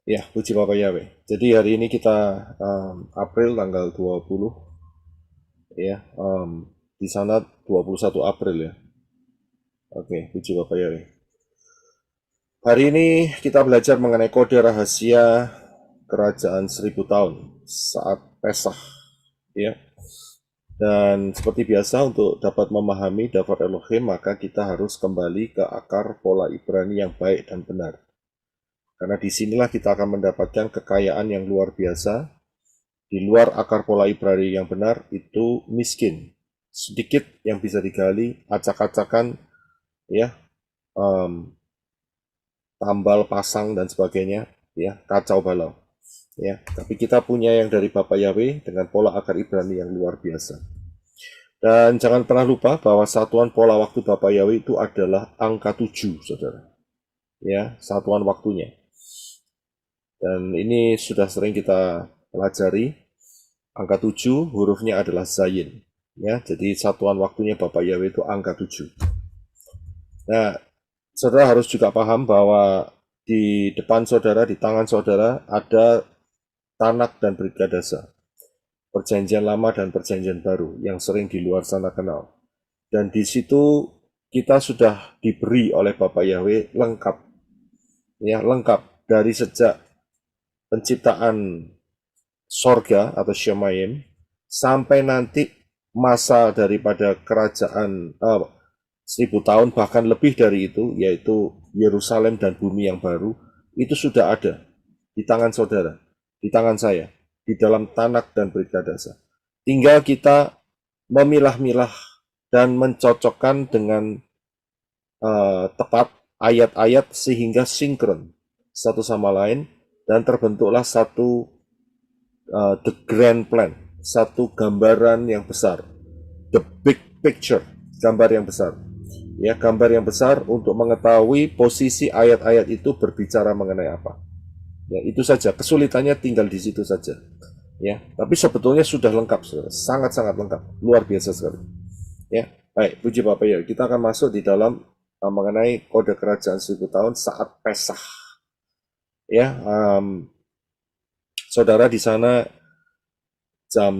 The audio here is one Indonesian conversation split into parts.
Ya, puji Bapak Yahweh. Jadi hari ini kita April tanggal 20 ya. Di sana 21 April ya. Oke, puji Bapak Yahweh. Hari ini kita belajar mengenai kode rahasia kerajaan 1000 tahun saat Pesah ya. Dan seperti biasa untuk dapat memahami Davar Elohim maka kita harus kembali ke akar pola Ibrani yang baik dan benar. Karena disinilah kita akan mendapatkan kekayaan yang luar biasa. Di luar akar pola Ibrani yang benar itu miskin, sedikit yang bisa digali, acak-acakan, ya, tambal pasang dan sebagainya, ya, kacau balau, ya. Tapi kita punya yang dari Bapak Yahweh dengan pola akar Ibrani yang luar biasa. Dan jangan pernah lupa bahwa satuan pola waktu Bapak Yahweh itu adalah angka 7, saudara. Ya, satuan waktunya. Dan ini sudah sering kita pelajari. Angka 7 hurufnya adalah Zayin. Ya, jadi satuan waktunya Bapak Yahweh itu angka 7. Nah, saudara harus juga paham bahwa di depan saudara, di tangan saudara ada Tanak dan Brigadasa. Perjanjian lama dan perjanjian baru yang sering di luar sana kenal. Dan di situ kita sudah diberi oleh Bapak Yahweh lengkap. Ya, lengkap dari sejak penciptaan sorga atau Shemayim sampai nanti masa daripada kerajaan 1000 tahun bahkan lebih dari itu, yaitu Yerusalem dan bumi yang baru, itu sudah ada di tangan saudara, di tangan saya, di dalam Tanak dan Brigadasa. Tinggal kita memilah-milah dan mencocokkan dengan tepat ayat-ayat sehingga sinkron satu sama lain dan terbentuklah satu the grand plan, satu gambaran yang besar, the big picture, gambar yang besar. Ya, gambar yang besar untuk mengetahui posisi ayat-ayat itu berbicara mengenai apa. Ya, itu saja. Kesulitannya tinggal di situ saja. Ya, tapi sebetulnya sudah lengkap, sangat-sangat lengkap, luar biasa sekali. Ya, baik, puji Bapak ya. Kita akan masuk di dalam mengenai kode kerajaan 1000 tahun saat Pesah. Ya, saudara di sana jam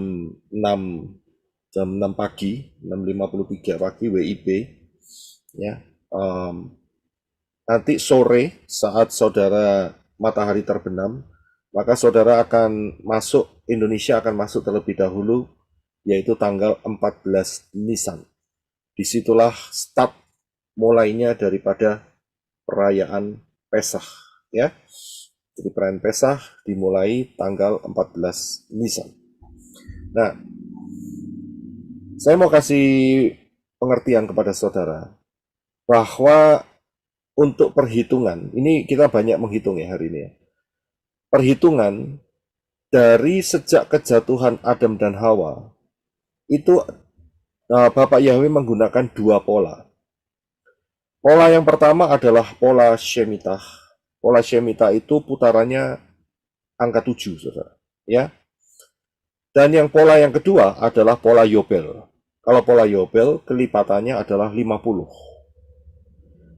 6 pagi, 6:53 pagi WIB ya. Nanti sore saat saudara matahari terbenam, maka saudara akan masuk, Indonesia akan masuk terlebih dahulu, yaitu tanggal 14 Nisan. Disitulah start mulainya daripada perayaan Pesah ya. Jadi perayaan Pesah dimulai tanggal 14 Nisan. Nah, saya mau kasih pengertian kepada saudara bahwa untuk perhitungan, ini kita banyak menghitung ya hari ini ya. Perhitungan dari sejak kejatuhan Adam dan Hawa, itu Bapak Yahweh menggunakan dua pola. Pola yang pertama adalah pola Shemitah. Pola Shemitah itu putarannya angka 7, saudara. Ya. Dan yang pola yang kedua adalah pola Yobel. Kalau pola Yobel, kelipatannya adalah 50.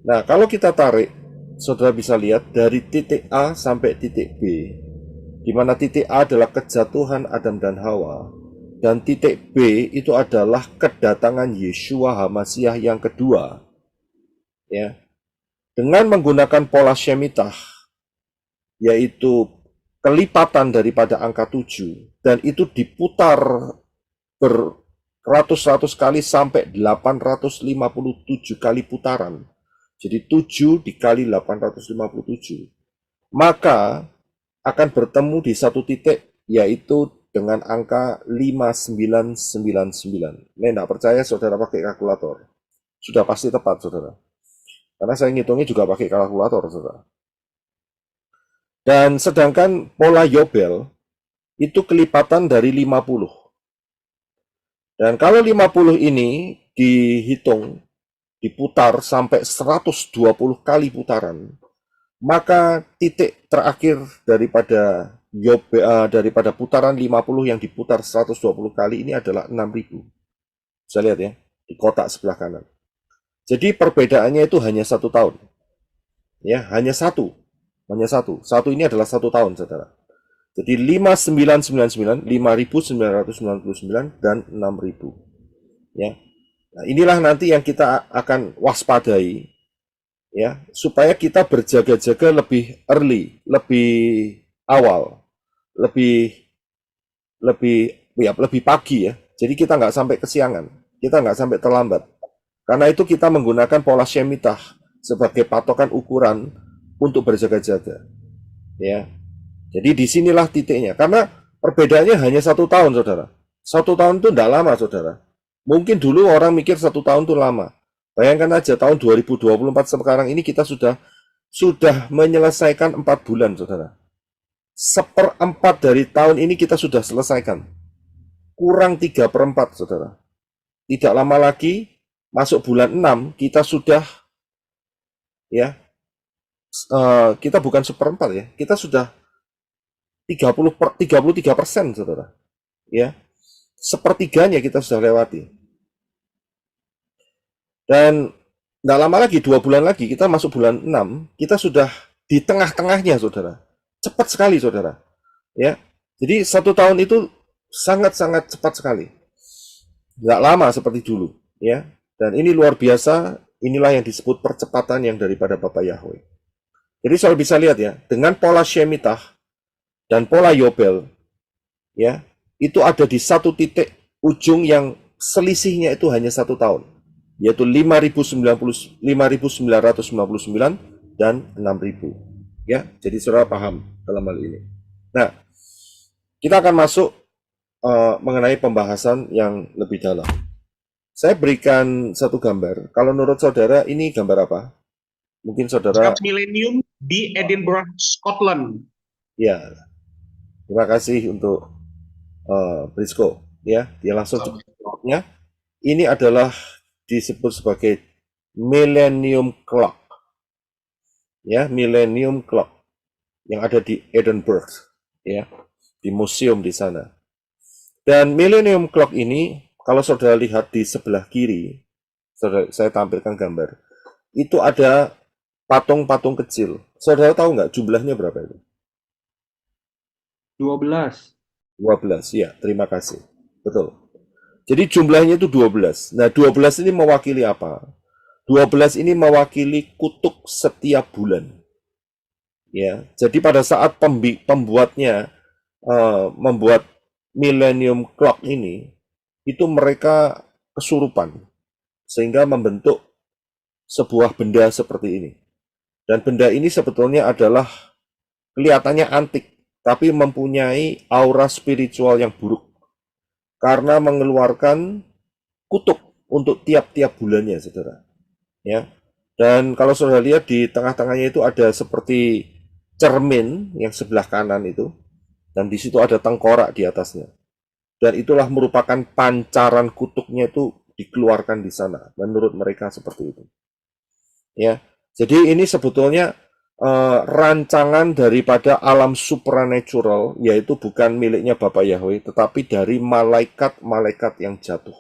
Nah, kalau kita tarik, saudara bisa lihat dari titik A sampai titik B, di mana titik A adalah kejatuhan Adam dan Hawa, dan titik B itu adalah kedatangan Yeshua HaMasyiah yang kedua. Ya, dengan menggunakan pola Shemitah, yaitu kelipatan daripada angka 7, dan itu diputar beratus-ratus kali sampai 857 kali putaran. Jadi 7 dikali 857. Maka akan bertemu di satu titik, yaitu dengan angka 5999. Ini tidak percaya saudara pakai kalkulator. Sudah pasti tepat saudara. Karena saya ngitungnya juga pakai kalkulator saudara. Dan sedangkan pola Yobel itu kelipatan dari 50. Dan kalau 50 ini dihitung, diputar sampai 120 kali putaran, maka titik terakhir daripada daripada putaran 50 yang diputar 120 kali ini adalah 6000. Bisa lihat ya, di kotak sebelah kanan. Jadi perbedaannya itu hanya 1 tahun. Ya, hanya 1. Hanya satu. Satu ini adalah 1 tahun, saudara. Jadi 5.999, 5.999 dan 6.000. Ya. Nah, inilah nanti yang kita akan waspadai, ya, supaya kita berjaga-jaga lebih early, lebih awal, lebih lebih pagi ya. Jadi kita nggak sampai kesiangan, kita nggak sampai terlambat. Karena itu kita menggunakan pola Shemitah sebagai patokan ukuran untuk berjaga-jaga. Ya, jadi disinilah titiknya. Karena perbedaannya hanya 1 tahun, saudara. 1 tahun itu tidak lama, saudara. Mungkin dulu orang mikir 1 tahun itu lama. Bayangkan aja tahun 2024 sekarang ini kita sudah menyelesaikan 4 bulan, saudara. 1/4 dari tahun ini kita sudah selesaikan. Kurang 3/4, saudara. Tidak lama lagi, masuk bulan 6, kita sudah, ya, kita bukan 1/4 ya, kita sudah 33%, saudara. Ya, sepertiganya kita sudah lewati. Dan tidak lama lagi, 2 bulan lagi, kita masuk bulan 6, kita sudah di tengah-tengahnya, saudara. Cepat sekali, saudara. Ya, jadi 1 tahun itu sangat-sangat cepat sekali. Nggak lama seperti dulu. Ya, dan ini luar biasa, inilah yang disebut percepatan yang daripada Bapak Yahweh. Jadi saudara bisa lihat ya, dengan pola Shemitah dan pola Yobel, ya, itu ada di satu titik ujung yang selisihnya itu hanya 1 tahun, yaitu 5.999 dan 6.000. Ya, jadi saudara paham dalam hal ini. Nah, kita akan masuk mengenai pembahasan yang lebih dalam. Saya berikan satu gambar. Kalau menurut saudara ini gambar apa? Mungkin saudara. Millennium di Edinburgh, Scotland. Ya, terima kasih untuk Brisco. Ya, dia langsung cepatnya. Ini adalah disebut sebagai Millennium Clock. Ya, Millennium Clock yang ada di Edinburgh, ya, di museum di sana. Dan Millennium Clock ini, kalau saudara lihat di sebelah kiri, saya tampilkan gambar, itu ada patung-patung kecil. Saudara tahu nggak jumlahnya berapa itu? 12. 12, ya, terima kasih. Betul. Jadi jumlahnya itu 12. Nah, 12 ini mewakili apa? 12 ini mewakili kutub setiap bulan. Ya, jadi pada saat pembuatnya membuat Millennium Clock ini, itu mereka kesurupan sehingga membentuk sebuah benda seperti ini. Dan benda ini sebetulnya adalah kelihatannya antik, tapi mempunyai aura spiritual yang buruk karena mengeluarkan kutub untuk tiap-tiap bulannya, saudara. Ya, dan kalau saudara lihat di tengah-tengahnya itu ada seperti cermin yang sebelah kanan itu, dan di situ ada tengkorak di atasnya. Dan itulah merupakan pancaran kutubnya itu dikeluarkan di sana. Menurut mereka seperti itu. Ya, jadi ini sebetulnya rancangan daripada alam supernatural, yaitu bukan miliknya Bapak Yahweh, tetapi dari malaikat-malaikat yang jatuh.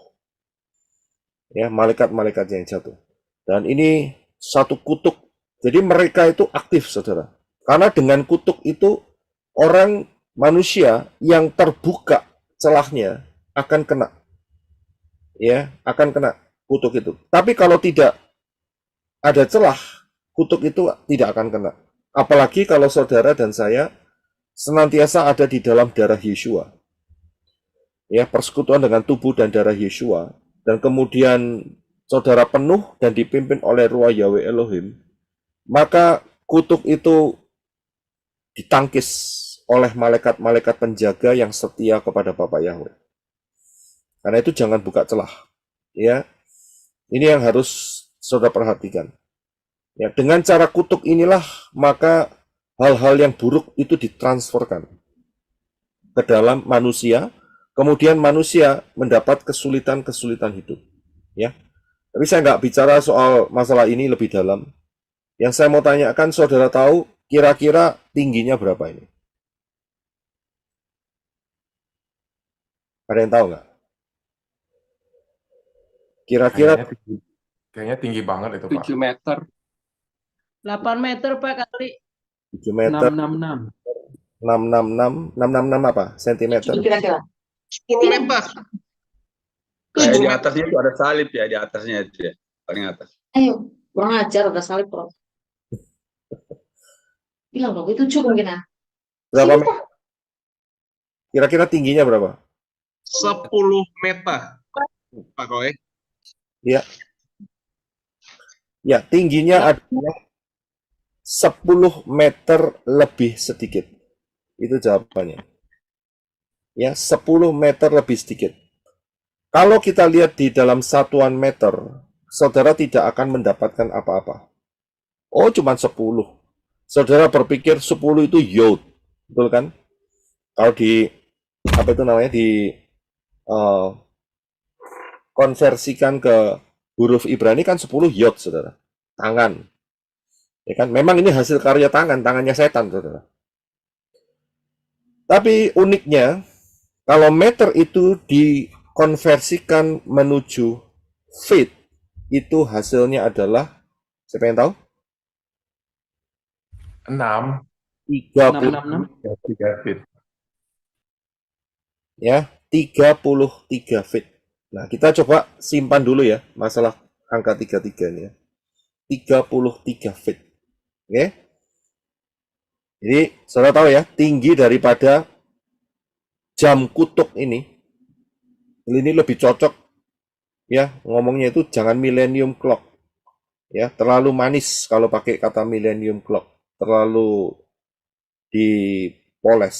Ya, malaikat-malaikat yang jatuh. Dan ini satu kutuk. Jadi mereka itu aktif, saudara. Karena dengan kutuk itu, orang manusia yang terbuka celahnya akan kena. Ya, akan kena kutuk itu. Tapi kalau tidak ada celah, kutuk itu tidak akan kena. Apalagi kalau saudara dan saya senantiasa ada di dalam darah Yeshua. Ya, persekutuan dengan tubuh dan darah Yeshua. Dan kemudian saudara penuh dan dipimpin oleh Ruah Yahweh Elohim, maka kutuk itu ditangkis oleh malaikat-malaikat penjaga yang setia kepada Bapak Yahweh. Karena itu jangan buka celah. Ya, ini yang harus saudara perhatikan. Ya, dengan cara kutuk inilah maka hal-hal yang buruk itu ditransferkan ke dalam manusia, kemudian manusia mendapat kesulitan-kesulitan hidup. Ya, tapi saya nggak bicara soal masalah ini lebih dalam. Yang saya mau tanyakan, saudara tahu kira-kira tingginya berapa ini? Ada yang tahu nggak? Kira-kira Kayaknya tinggi banget itu, Pak. 7 meter. 8 meter Pak kali. 7 meter, 666. 666 apa? Sentimeter? Kira-kira. 10 meter. Kayak 10 di meter. atasnya itu ada salib ya, di atasnya itu ya, paling atas. Ayo, kurang ajar udah salib bro. Bilang dong, itu cukup mungkin ah. Berapa Sini, meter? Kira-kira tingginya berapa? 10 meter. Pak Koy. Ya. Ya, tingginya adalah 10 meter lebih sedikit. Itu jawabannya. Ya, 10 meter lebih sedikit. Kalau kita lihat di dalam satuan meter, saudara tidak akan mendapatkan apa-apa. Oh, cuma 10. Saudara berpikir 10 itu yod, betul kan? Kalau di apa itu namanya konversikan ke huruf Ibrani kan 10 yod, saudara. Tangan. Ya kan? Memang ini hasil karya tangannya setan, saudara. Tapi uniknya, kalau meter itu dikonversikan menuju feet, itu hasilnya adalah, siapa yang tahu? 6. 30, 666. 3 feet. ya, 33 feet. Nah, kita coba simpan dulu ya, masalah angka 33 ini ya. 33 feet. Oke? Jadi, saudara tahu ya, tinggi daripada jam kutuk ini lebih cocok ya, ngomongnya itu jangan millennium clock. Ya, terlalu manis kalau pakai kata millennium clock. Terlalu dipoles.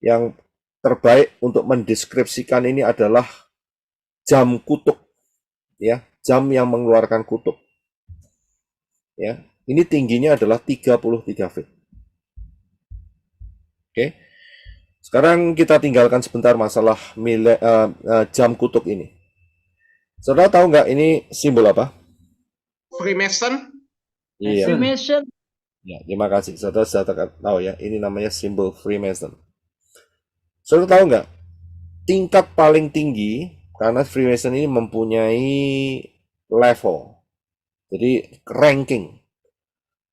Yang terbaik untuk mendeskripsikan ini adalah jam kutuk. Ya, jam yang mengeluarkan kutuk. Ya, ini tingginya adalah 33 feet. Oke. Sekarang kita tinggalkan sebentar masalah jam kutuk ini. Saudara tahu nggak ini simbol apa? Freemason. Iya. Freemason. Ya, terima kasih. Saudara sudah tahu ya, ini namanya simbol Freemason. Saudara tahu nggak? Tingkat paling tinggi, karena Freemason ini mempunyai level. Jadi ranking.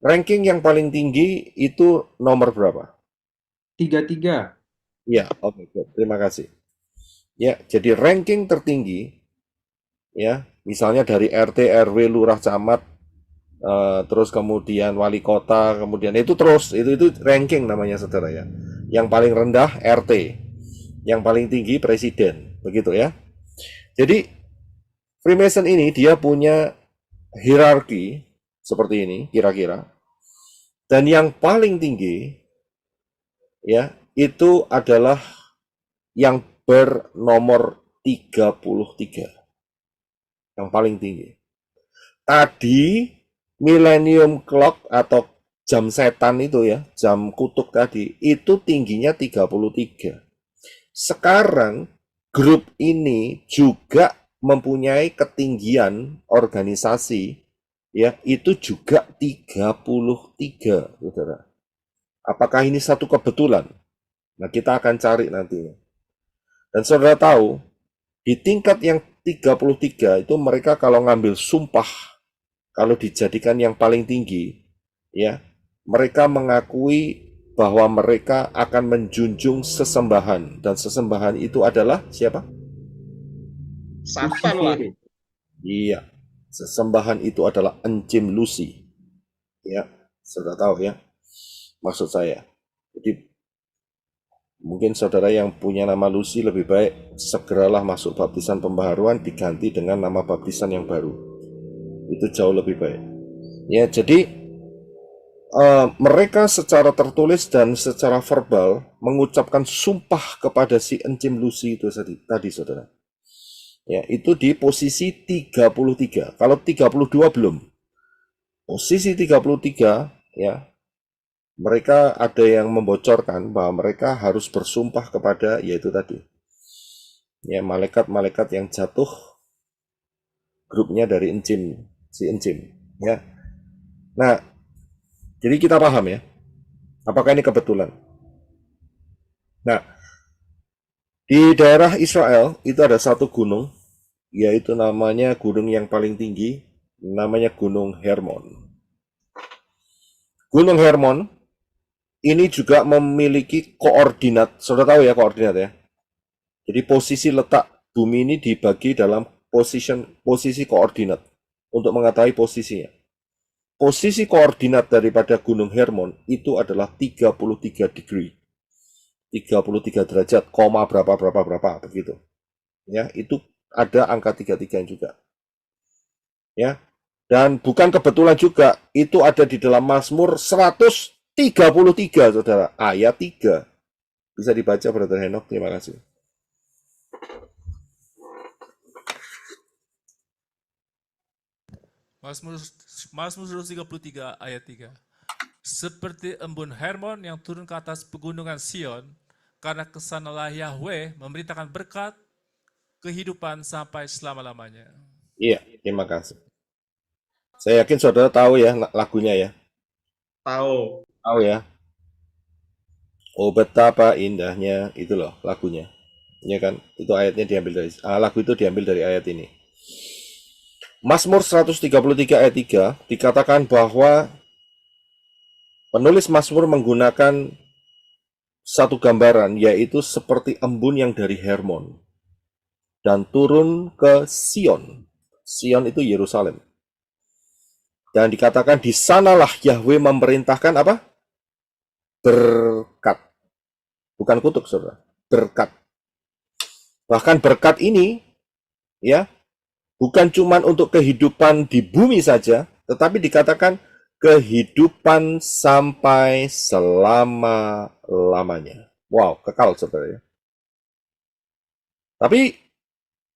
Ranking yang paling tinggi itu nomor berapa? 33. Ya, oke, terima kasih. Ya, jadi ranking tertinggi, ya, misalnya dari RT, RW, lurah, camat, terus kemudian wali kota, kemudian itu terus, itu ranking namanya saudara ya. Yang paling rendah RT, yang paling tinggi presiden, begitu ya. Jadi Freemason ini dia punya hierarki seperti ini kira-kira, dan yang paling tinggi ya itu adalah yang bernomor 33, yang paling tinggi. Tadi millennium clock atau jam setan itu ya, jam kutuk tadi, itu tingginya 33. Sekarang grup ini juga mempunyai ketinggian organisasi ya, itu juga 33, saudara. Apakah ini satu kebetulan? Nah, kita akan cari nanti. Dan saudara tahu, di tingkat yang 33 itu mereka kalau ngambil sumpah, kalau dijadikan yang paling tinggi, ya, mereka mengakui bahwa mereka akan menjunjung sesembahan, dan sesembahan itu adalah siapa? Satan lah. Iya, sesembahan itu adalah Encim Lucy. Ya, sudah tahu ya maksud saya. Jadi mungkin saudara yang punya nama Lucy lebih baik segeralah masuk baptisan pembaharuan diganti dengan nama baptisan yang baru. Itu jauh lebih baik. Ya, jadi mereka secara tertulis dan secara verbal mengucapkan sumpah kepada si Encim Lucy itu tadi saudara. Ya, itu di posisi 33. Kalau 32 belum. Posisi 33 ya. Mereka ada yang membocorkan bahwa mereka harus bersumpah kepada yaitu tadi. Ya, malaikat-malaikat yang jatuh grupnya dari Encim, si Encim, ya. Nah, jadi kita paham ya. Apakah ini kebetulan? Nah, di daerah Israel itu ada satu gunung, yaitu namanya gunung yang paling tinggi, namanya Gunung Hermon. Gunung Hermon ini juga memiliki koordinat. Sudah tahu ya koordinat ya. Jadi posisi letak bumi ini dibagi dalam posisi koordinat untuk mengetahui posisinya. Posisi koordinat daripada Gunung Hermon itu adalah 33 degree. 33 derajat, koma berapa begitu. Ya, itu ada angka 33 juga. Ya. Dan bukan kebetulan juga, itu ada di dalam Mazmur 133, Saudara, ayat 3. Bisa dibaca, Brother Henok, terima kasih. Mazmur 133 ayat 3. Seperti embun Hermon yang turun ke atas pegunungan Sion, karena kesanalah Yahweh memerintahkan berkat kehidupan sampai selama-lamanya. Iya, terima kasih. Saya yakin saudara tahu ya lagunya ya. Tahu. Tahu ya. Oh betapa indahnya, itu loh lagunya. Ya kan? Itu ayatnya diambil dari lagu itu diambil dari ayat ini. Mazmur 133 ayat 3 dikatakan bahwa penulis Mazmur menggunakan satu gambaran, yaitu seperti embun yang dari Hermon dan turun ke Sion. Sion itu Yerusalem. Dan dikatakan di sanalah Yahweh memerintahkan apa? Berkat. Bukan kutuk, saudara. Berkat. Bahkan berkat ini, ya, bukan cuma untuk kehidupan di bumi saja, tetapi dikatakan kehidupan sampai selama-lamanya. Wow, kekal, saudara ya. Tapi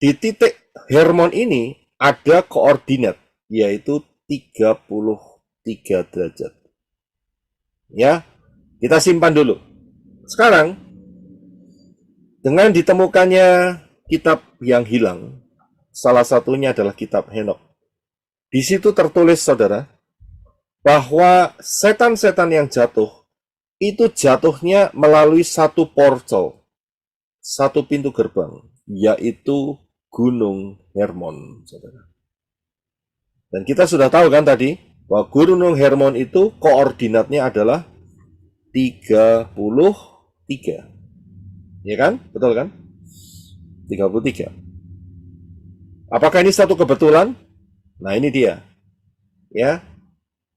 di titik Hermon ini ada koordinat, yaitu 33 derajat. Ya, kita simpan dulu. Sekarang, dengan ditemukannya kitab yang hilang, salah satunya adalah kitab Henok. Di situ tertulis, saudara, bahwa setan-setan yang jatuh, itu jatuhnya melalui satu portal, satu pintu gerbang, yaitu Gunung Hermon, saudara. Dan kita sudah tahu kan tadi, bahwa Gunung Hermon itu koordinatnya adalah 33. Ya kan? Betul kan? 33. Apakah ini satu kebetulan? Nah, ini dia. Ya.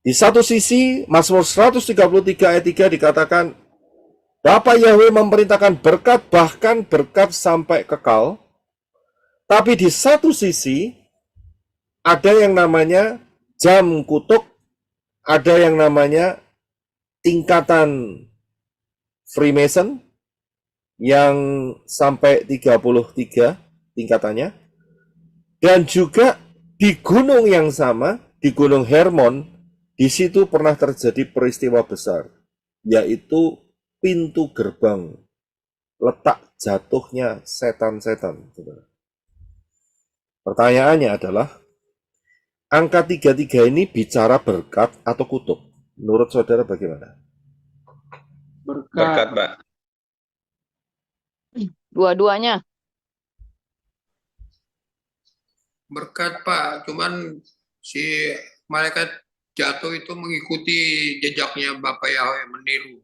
Di satu sisi, Mazmur 133 ayat 3 dikatakan, Bapa Yahweh memerintahkan berkat, bahkan berkat sampai kekal. Tapi di satu sisi, ada yang namanya jam kutuk, ada yang namanya tingkatan Freemason, yang sampai 33 tingkatannya. Dan juga di gunung yang sama, di Gunung Hermon, di situ pernah terjadi peristiwa besar, yaitu pintu gerbang, letak jatuhnya setan-setan. Pertanyaannya adalah, angka 33 ini bicara berkat atau kutuk? Menurut saudara bagaimana? Berkat, Pak. Dua-duanya. Berkat, Pak. Cuman si malaikat jatuh itu mengikuti jejaknya Bapak Yahweh, meniru.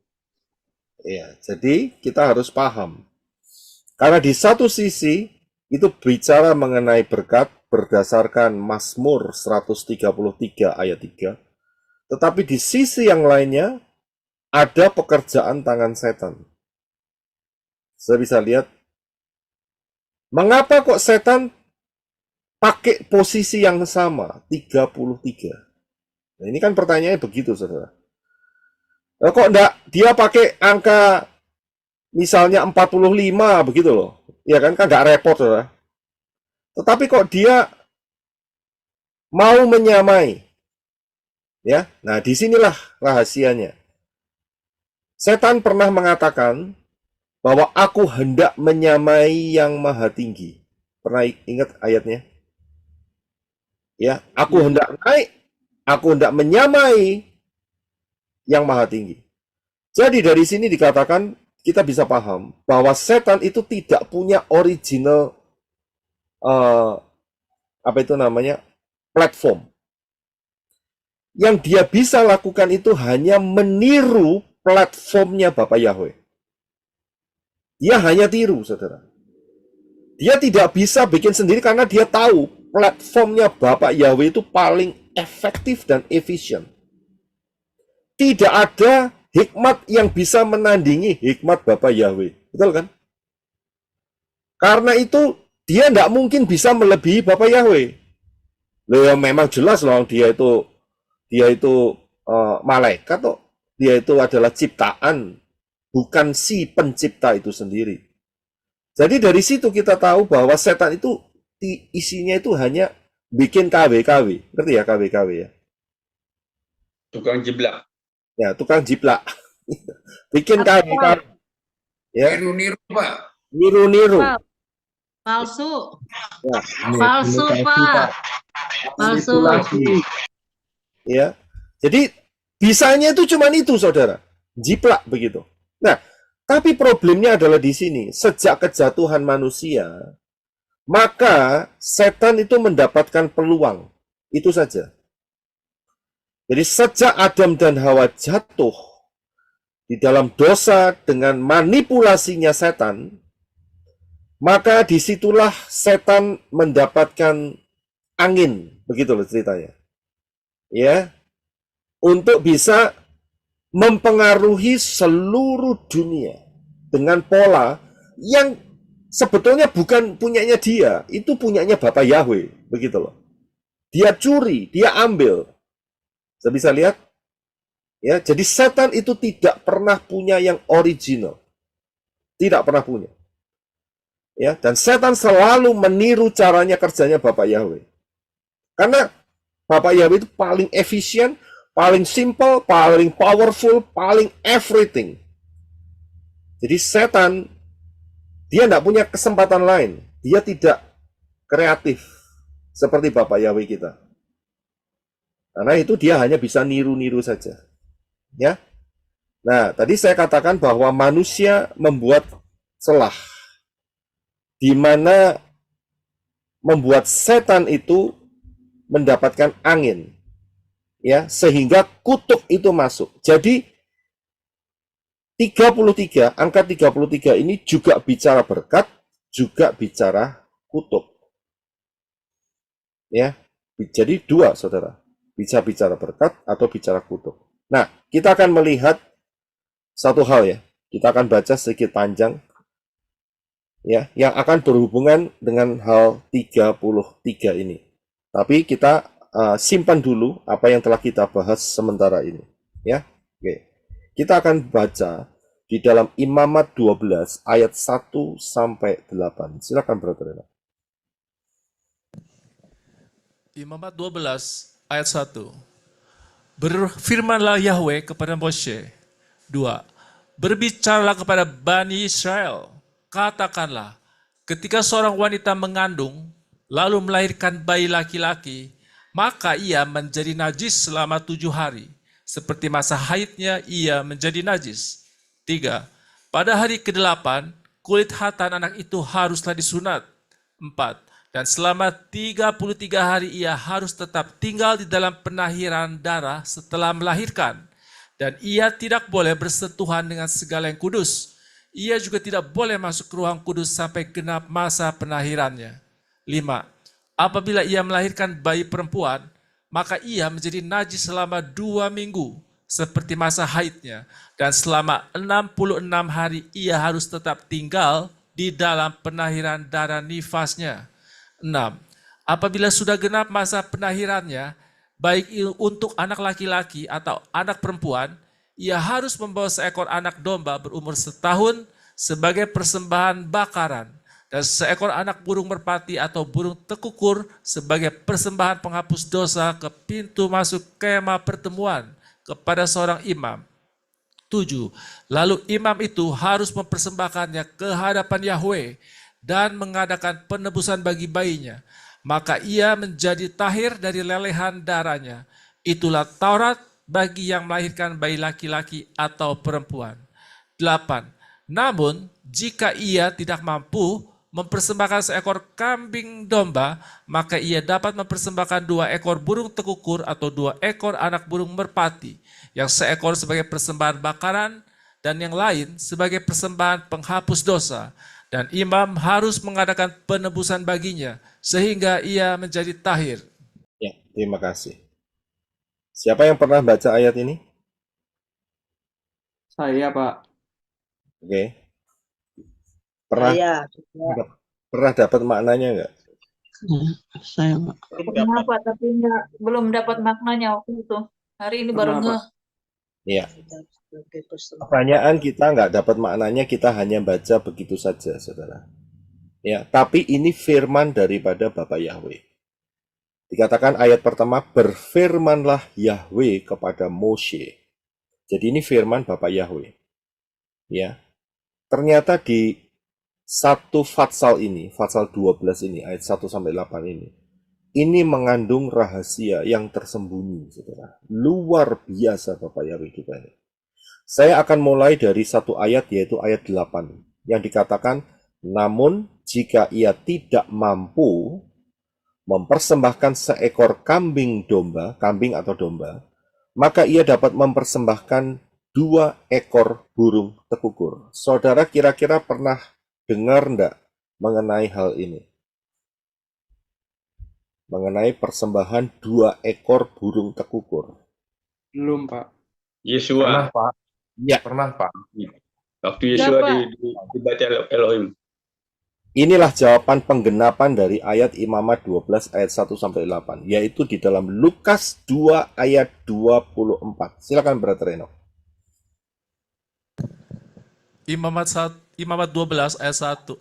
Ya, jadi kita harus paham. Karena di satu sisi itu bicara mengenai berkat berdasarkan Mazmur 133 ayat 3. Tetapi di sisi yang lainnya ada pekerjaan tangan setan. Saya bisa lihat, mengapa kok setan pakai posisi yang sama, 33? Nah, ini kan pertanyaannya begitu, saudara. Nah, kok enggak dia pakai angka misalnya 45 begitu loh. Ya kan enggak repot, saudara. Tetapi kok dia mau menyamai. Ya. Nah, disinilah rahasianya. Setan pernah mengatakan bahwa aku hendak menyamai yang maha tinggi. Pernah ingat ayatnya? Ya, aku hendak naik, aku hendak menyamai yang maha tinggi. Jadi dari sini dikatakan kita bisa paham bahwa setan itu tidak punya original platform. yang dia bisa lakukan itu hanya meniru platformnya Bapak Yahweh. Dia hanya tiru, saudara. Dia tidak bisa bikin sendiri karena dia tahu platformnya Bapak Yahweh itu paling efektif dan efisien. Tidak ada hikmat yang bisa menandingi hikmat Bapak Yahweh. Betul kan? Karena itu dia tidak mungkin bisa melebihi Bapak Yahweh. Loh, ya memang jelas loh dia itu malaikat toh. Dia itu adalah ciptaan, bukan si pencipta itu sendiri. Jadi dari situ kita tahu bahwa setan itu isinya itu hanya bikin KW-KW. Ngerti ya KW-KW ya? Tukang jiblak. Ya, tukang jiplak. Bikin KW-KW. Ya, Niru-niru, Pak. niru-niru. Palsu. Ya. Palsu, Pak. Palsu. Ya. Jadi bisanya itu cuma itu, saudara. Jiplak begitu. Nah, tapi problemnya adalah di sini. Sejak kejatuhan manusia, maka setan itu mendapatkan peluang. Itu saja. Jadi sejak Adam dan Hawa jatuh di dalam dosa dengan manipulasinya setan, maka disitulah setan mendapatkan angin. Begitu loh ceritanya. Ya, untuk bisa mempengaruhi seluruh dunia dengan pola yang sebetulnya bukan punyanya dia, itu punyanya Bapak Yahweh, begitu loh. Dia curi, dia ambil. Saya bisa lihat, ya. Jadi setan itu tidak pernah punya yang original, tidak pernah punya, ya. Dan setan selalu meniru caranya kerjanya Bapak Yahweh, karena Bapak Yahweh itu paling efisien, paling simple, paling powerful, paling everything. Jadi setan, dia tidak punya kesempatan lain. Dia tidak kreatif seperti Bapak Yahweh kita. Karena itu dia hanya bisa niru-niru saja. Ya. Nah, tadi saya katakan bahwa manusia membuat celah, di mana membuat setan itu mendapatkan angin. Ya, sehingga kutuk itu masuk. Jadi 33, angka 33 ini juga bicara berkat, juga bicara kutuk. Ya. Jadi dua, saudara. Bisa bicara berkat atau bicara kutuk. Nah, kita akan melihat satu hal ya. Kita akan baca sedikit panjang ya, yang akan berhubungan dengan hal 33 ini. Tapi kita simpan dulu apa yang telah kita bahas sementara ini, ya. Oke. Kita akan baca di dalam Imamat 12 ayat 1 sampai 8. Silakan Brother Rena. Imamat 12 ayat 1. Berfirmanlah Yahweh kepada Moshe. 2. Berbicaralah kepada Bani Israel. Katakanlah, ketika seorang wanita mengandung, lalu melahirkan bayi laki-laki, maka ia menjadi najis selama 7 hari. Seperti masa haidnya ia menjadi najis. 3. Pada hari ke-8, kulit hatan anak itu haruslah disunat. 4. Dan selama 33 hari ia harus tetap tinggal di dalam penahiran darah setelah melahirkan. Dan ia tidak boleh bersentuhan dengan segala yang kudus. Ia juga tidak boleh masuk ke ruang kudus sampai genap masa penahirannya. 5. Apabila ia melahirkan bayi perempuan, maka ia menjadi najis selama 2 minggu, seperti masa haidnya. Dan selama 66 hari ia harus tetap tinggal di dalam penahiran darah nifasnya. 6. Apabila sudah genap masa penahirannya, baik untuk anak laki-laki atau anak perempuan, ia harus membawa seekor anak domba berumur 1 tahun sebagai persembahan bakaran, dan seekor anak burung merpati atau burung tekukur sebagai persembahan penghapus dosa ke pintu masuk kemah pertemuan kepada seorang imam. 7. Lalu imam itu harus mempersembahkannya ke hadapan Yahweh dan mengadakan penebusan bagi bayinya, maka ia menjadi tahir dari lelehan darahnya. Itulah Taurat bagi yang melahirkan bayi laki-laki atau perempuan. 8. Namun, jika ia tidak mampu mempersembahkan seekor kambing domba, maka ia dapat mempersembahkan 2 ekor burung tekukur atau 2 ekor anak burung merpati, yang seekor sebagai persembahan bakaran dan yang lain sebagai persembahan penghapus dosa. Dan imam harus mengadakan penebusan baginya sehingga ia menjadi tahir. Ya, terima kasih. Siapa yang pernah baca ayat ini? Saya, Pak. Oke. Pernah dapat maknanya nggak? Saya Pak. Pernah Pak, tapi belum dapat maknanya waktu itu. Hari ini baru Pernah, ngeh. Iya. Pertanyaan kita nggak dapat maknanya, kita hanya baca begitu saja, saudara. Ya, tapi ini firman daripada Bapa Yahweh. Dikatakan ayat pertama, berfirmanlah Yahweh kepada Moshe. Jadi ini firman Bapa Yahweh. Ya. Ternyata di satu Fatsal ini, Fatsal 12 ini, ayat 1 sampai 8 ini mengandung rahasia yang tersembunyi, saudara. Luar biasa Bapa Yahweh kita ini. Saya akan mulai dari satu ayat, yaitu ayat 8, yang dikatakan, namun jika ia tidak mampu mempersembahkan seekor kambing atau domba, maka ia dapat mempersembahkan 2 ekor burung tekukur. Saudara kira-kira pernah dengar enggak mengenai hal ini? Mengenai persembahan 2 ekor burung tekukur. Belum, Pak. Yesua. Pak. Ya. Pernah, Pak. Waktu Yesua Siapa? dibaca Elohim. Inilah jawaban penggenapan dari ayat Imamat 12 ayat 1 sampai 8, yaitu di dalam Lukas 2 ayat 24. Silakan Brother Enoch. Imamat 12 ayat 1.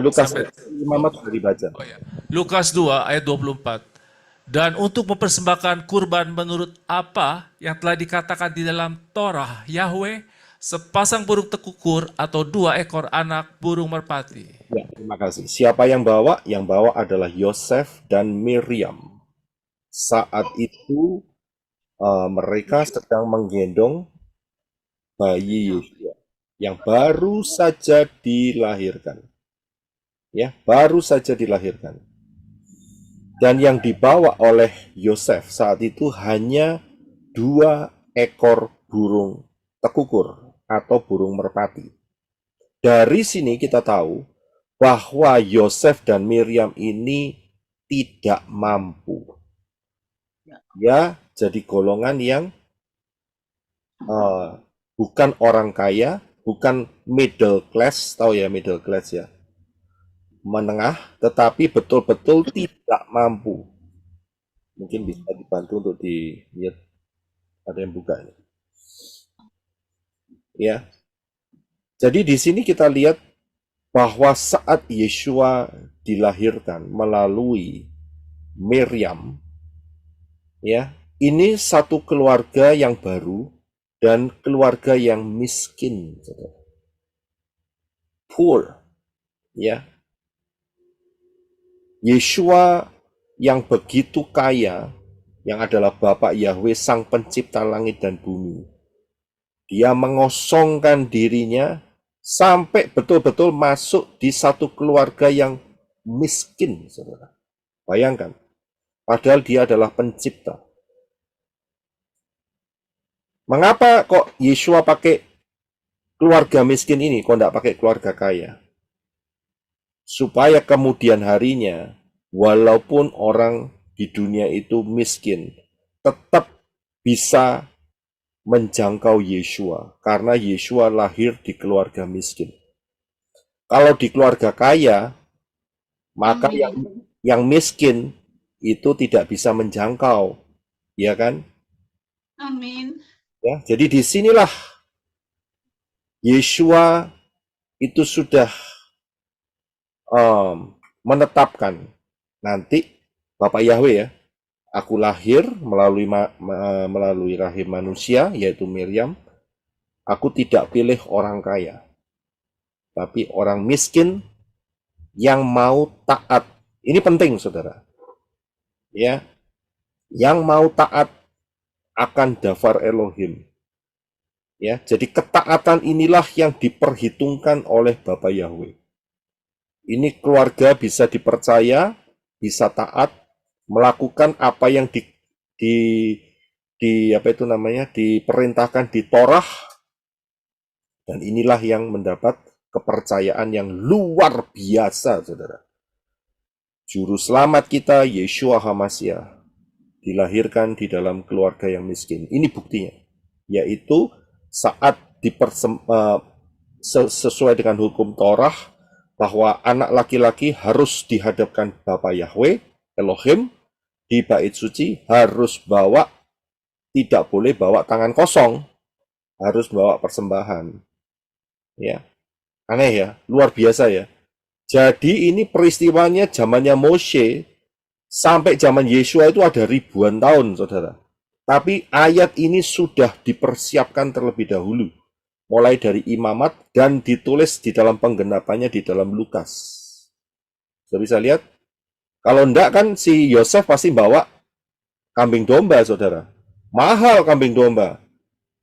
Lukas Sampai- Imamat sudah dibaca. Oh ya. Lukas 2 ayat 24. Dan untuk mempersembahkan kurban menurut apa yang telah dikatakan di dalam Torah Yahweh, sepasang burung tekukur atau 2 ekor anak burung merpati. Ya, terima kasih. Siapa yang bawa? Yang bawa adalah Yosef dan Miriam. Saat itu mereka sedang menggendong bayi Yosua yang baru saja dilahirkan. Ya, baru saja dilahirkan. Dan yang dibawa oleh Yosef saat itu hanya 2 ekor burung tekukur atau burung merpati. Dari sini kita tahu bahwa Yosef dan Miriam ini tidak mampu. Ya, jadi golongan yang bukan orang kaya, bukan middle class, tahu ya middle class ya, menengah, tetapi betul-betul tidak mampu. Mungkin bisa dibantu untuk dilihat, ada yang buka ini. Ya. Jadi di sini kita lihat bahwa saat Yeshua dilahirkan melalui Miriam, ya, ini satu keluarga yang baru dan keluarga yang miskin, poor, ya. Yeshua yang begitu kaya, yang adalah Bapa Yahweh, Sang Pencipta langit dan bumi, dia mengosongkan dirinya sampai betul-betul masuk di satu keluarga yang miskin, saudara. Bayangkan, padahal dia adalah pencipta. Mengapa kok Yeshua pakai keluarga miskin ini, kok tidak pakai keluarga kaya? Supaya kemudian harinya, walaupun orang di dunia itu miskin, tetap bisa menjangkau Yeshua, karena Yeshua lahir di keluarga miskin. Kalau di keluarga kaya, maka yang miskin itu tidak bisa menjangkau, ya kan? Amin. Ya, jadi disinilah Yeshua itu sudah menetapkan nanti Bapak Yahweh ya, aku lahir melalui rahim manusia, yaitu Miriam. Aku tidak pilih orang kaya, tapi orang miskin yang mau taat. Ini penting, saudara. Ya, yang mau taat akan dafar Elohim. Ya, jadi ketaatan inilah yang diperhitungkan oleh Bapa Yahweh. Ini keluarga bisa dipercaya, bisa taat, melakukan apa yang diperintahkan di Torah, dan inilah yang mendapat kepercayaan yang luar biasa, saudara. Juru selamat kita, Yeshua HaMashiach, dilahirkan di dalam keluarga yang miskin. Ini buktinya, yaitu saat sesuai dengan hukum Torah, bahwa anak laki-laki harus dihadapkan Bapa Yahweh, Elohim, di bait suci, harus tidak boleh bawa tangan kosong, harus bawa persembahan. Ya, aneh ya, luar biasa ya. Jadi ini peristiwanya zamannya Moshe sampai zaman Yeshua itu ada ribuan tahun, saudara. Tapi ayat ini sudah dipersiapkan terlebih dahulu, mulai dari imamat dan ditulis di dalam penggenapannya di dalam Lukas. Sudah bisa lihat? Kalau enggak kan si Yosef pasti bawa kambing domba, saudara. Mahal kambing domba.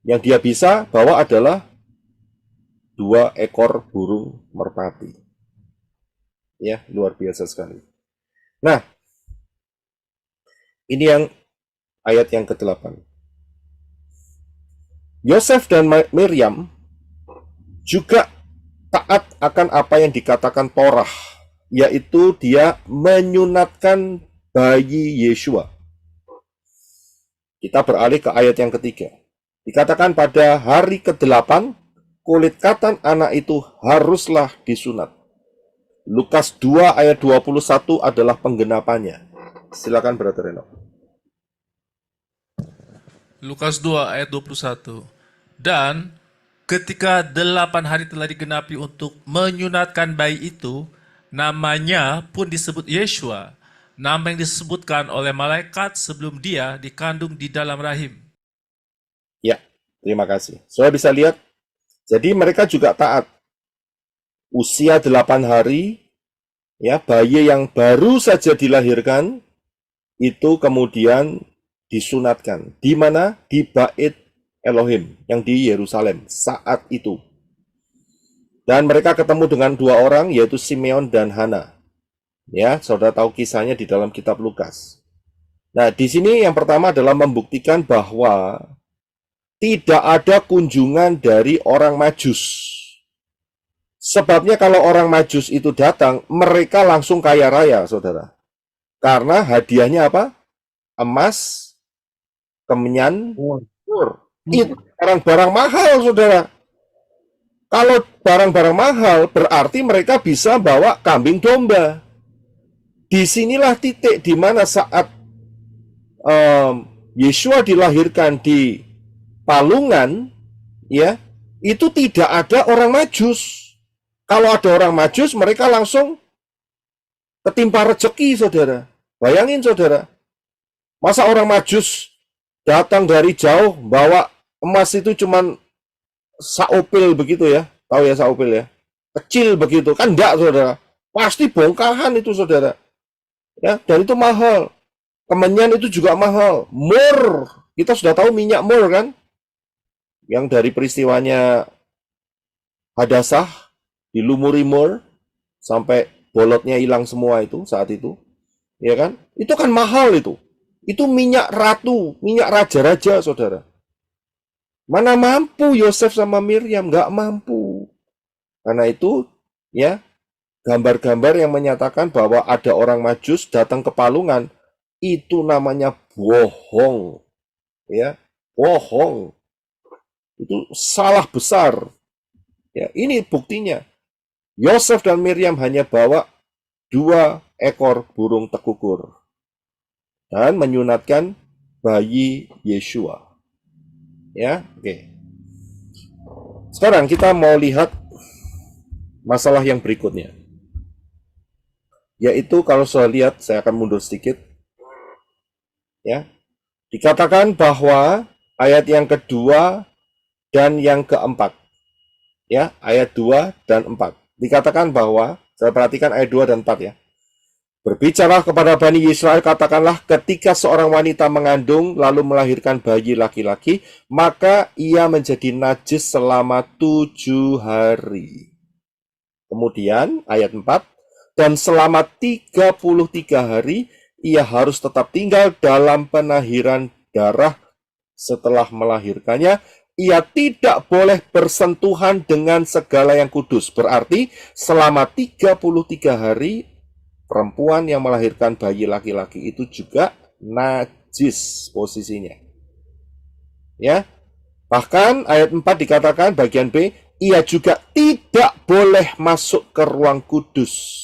Yang dia bisa bawa adalah 2 ekor burung merpati. Ya, luar biasa sekali. Nah, ini yang ayat yang ke-8. Yosef dan Miriam juga taat akan apa yang dikatakan Torah, yaitu dia menyunatkan bayi Yeshua. Kita beralih ke ayat yang ketiga. Dikatakan pada hari ke-8, kulit katan anak itu haruslah disunat. Lukas 2 ayat 21 adalah penggenapannya. Silakan Brother Enoch. Lukas 2 ayat 21. Dan ketika 8 hari telah digenapi untuk menyunatkan bayi itu, namanya pun disebut Yeshua, nama yang disebutkan oleh malaikat sebelum dia dikandung di dalam rahim. Ya, terima kasih. Saudara bisa lihat, jadi mereka juga taat. Usia 8 hari, ya, bayi yang baru saja dilahirkan, itu kemudian disunatkan. Di mana? Di bait Elohim, yang di Yerusalem, saat itu. Dan mereka ketemu dengan 2 orang, yaitu Simeon dan Hana. Ya, saudara tahu kisahnya di dalam kitab Lukas. Nah, di sini yang pertama adalah membuktikan bahwa tidak ada kunjungan dari orang Majus. Sebabnya kalau orang Majus itu datang, mereka langsung kaya raya, saudara. Karena hadiahnya apa? Emas, kemenyan, mur. Itu barang-barang mahal, saudara. Kalau barang-barang mahal, berarti mereka bisa bawa kambing domba. Disinilah titik di mana saat Yeshua dilahirkan di palungan, ya, itu tidak ada orang Majus. Kalau ada orang Majus, mereka langsung ketimpa rezeki, saudara. Bayangin, saudara. Masa orang Majus datang dari jauh, bawa emas itu cuman saupil begitu ya. Tahu ya saupil ya? Kecil begitu. Kan enggak, saudara. Pasti bongkahan itu, saudara. Ya, dan itu mahal. Kemenyan itu juga mahal. Mur, kita sudah tahu minyak mur kan? Yang dari peristiwanya Hadasah, dilumuri mur, sampai bolotnya hilang semua itu saat itu. Ya kan? Itu kan mahal itu. Itu minyak ratu, minyak raja-raja, saudara. Mana mampu Yosef sama Miriam? Nggak mampu. Karena itu, ya, gambar-gambar yang menyatakan bahwa ada orang Majus datang ke palungan, itu namanya bohong. Ya, bohong. Itu salah besar. Ya, ini buktinya. Yosef dan Miriam hanya bawa 2 ekor burung tekukur dan menyunatkan bayi Yeshua. Ya, oke. Sekarang kita mau lihat masalah yang berikutnya. Yaitu kalau saya lihat, saya akan mundur sedikit. Ya. Dikatakan bahwa ayat yang kedua dan yang keempat. Ya, ayat 2 dan 4. Dikatakan bahwa, saya perhatikan ayat 2 dan 4 ya. Berbicara kepada Bani Israel, katakanlah ketika seorang wanita mengandung lalu melahirkan bayi laki-laki, maka ia menjadi najis selama 7 hari. Kemudian ayat 4, dan selama 33 hari ia harus tetap tinggal dalam penahiran darah setelah melahirkannya. Ia tidak boleh bersentuhan dengan segala yang kudus. Berarti selama 33 hari perempuan yang melahirkan bayi laki-laki itu juga najis posisinya. Ya. Bahkan ayat 4 dikatakan bagian B, ia juga tidak boleh masuk ke ruang kudus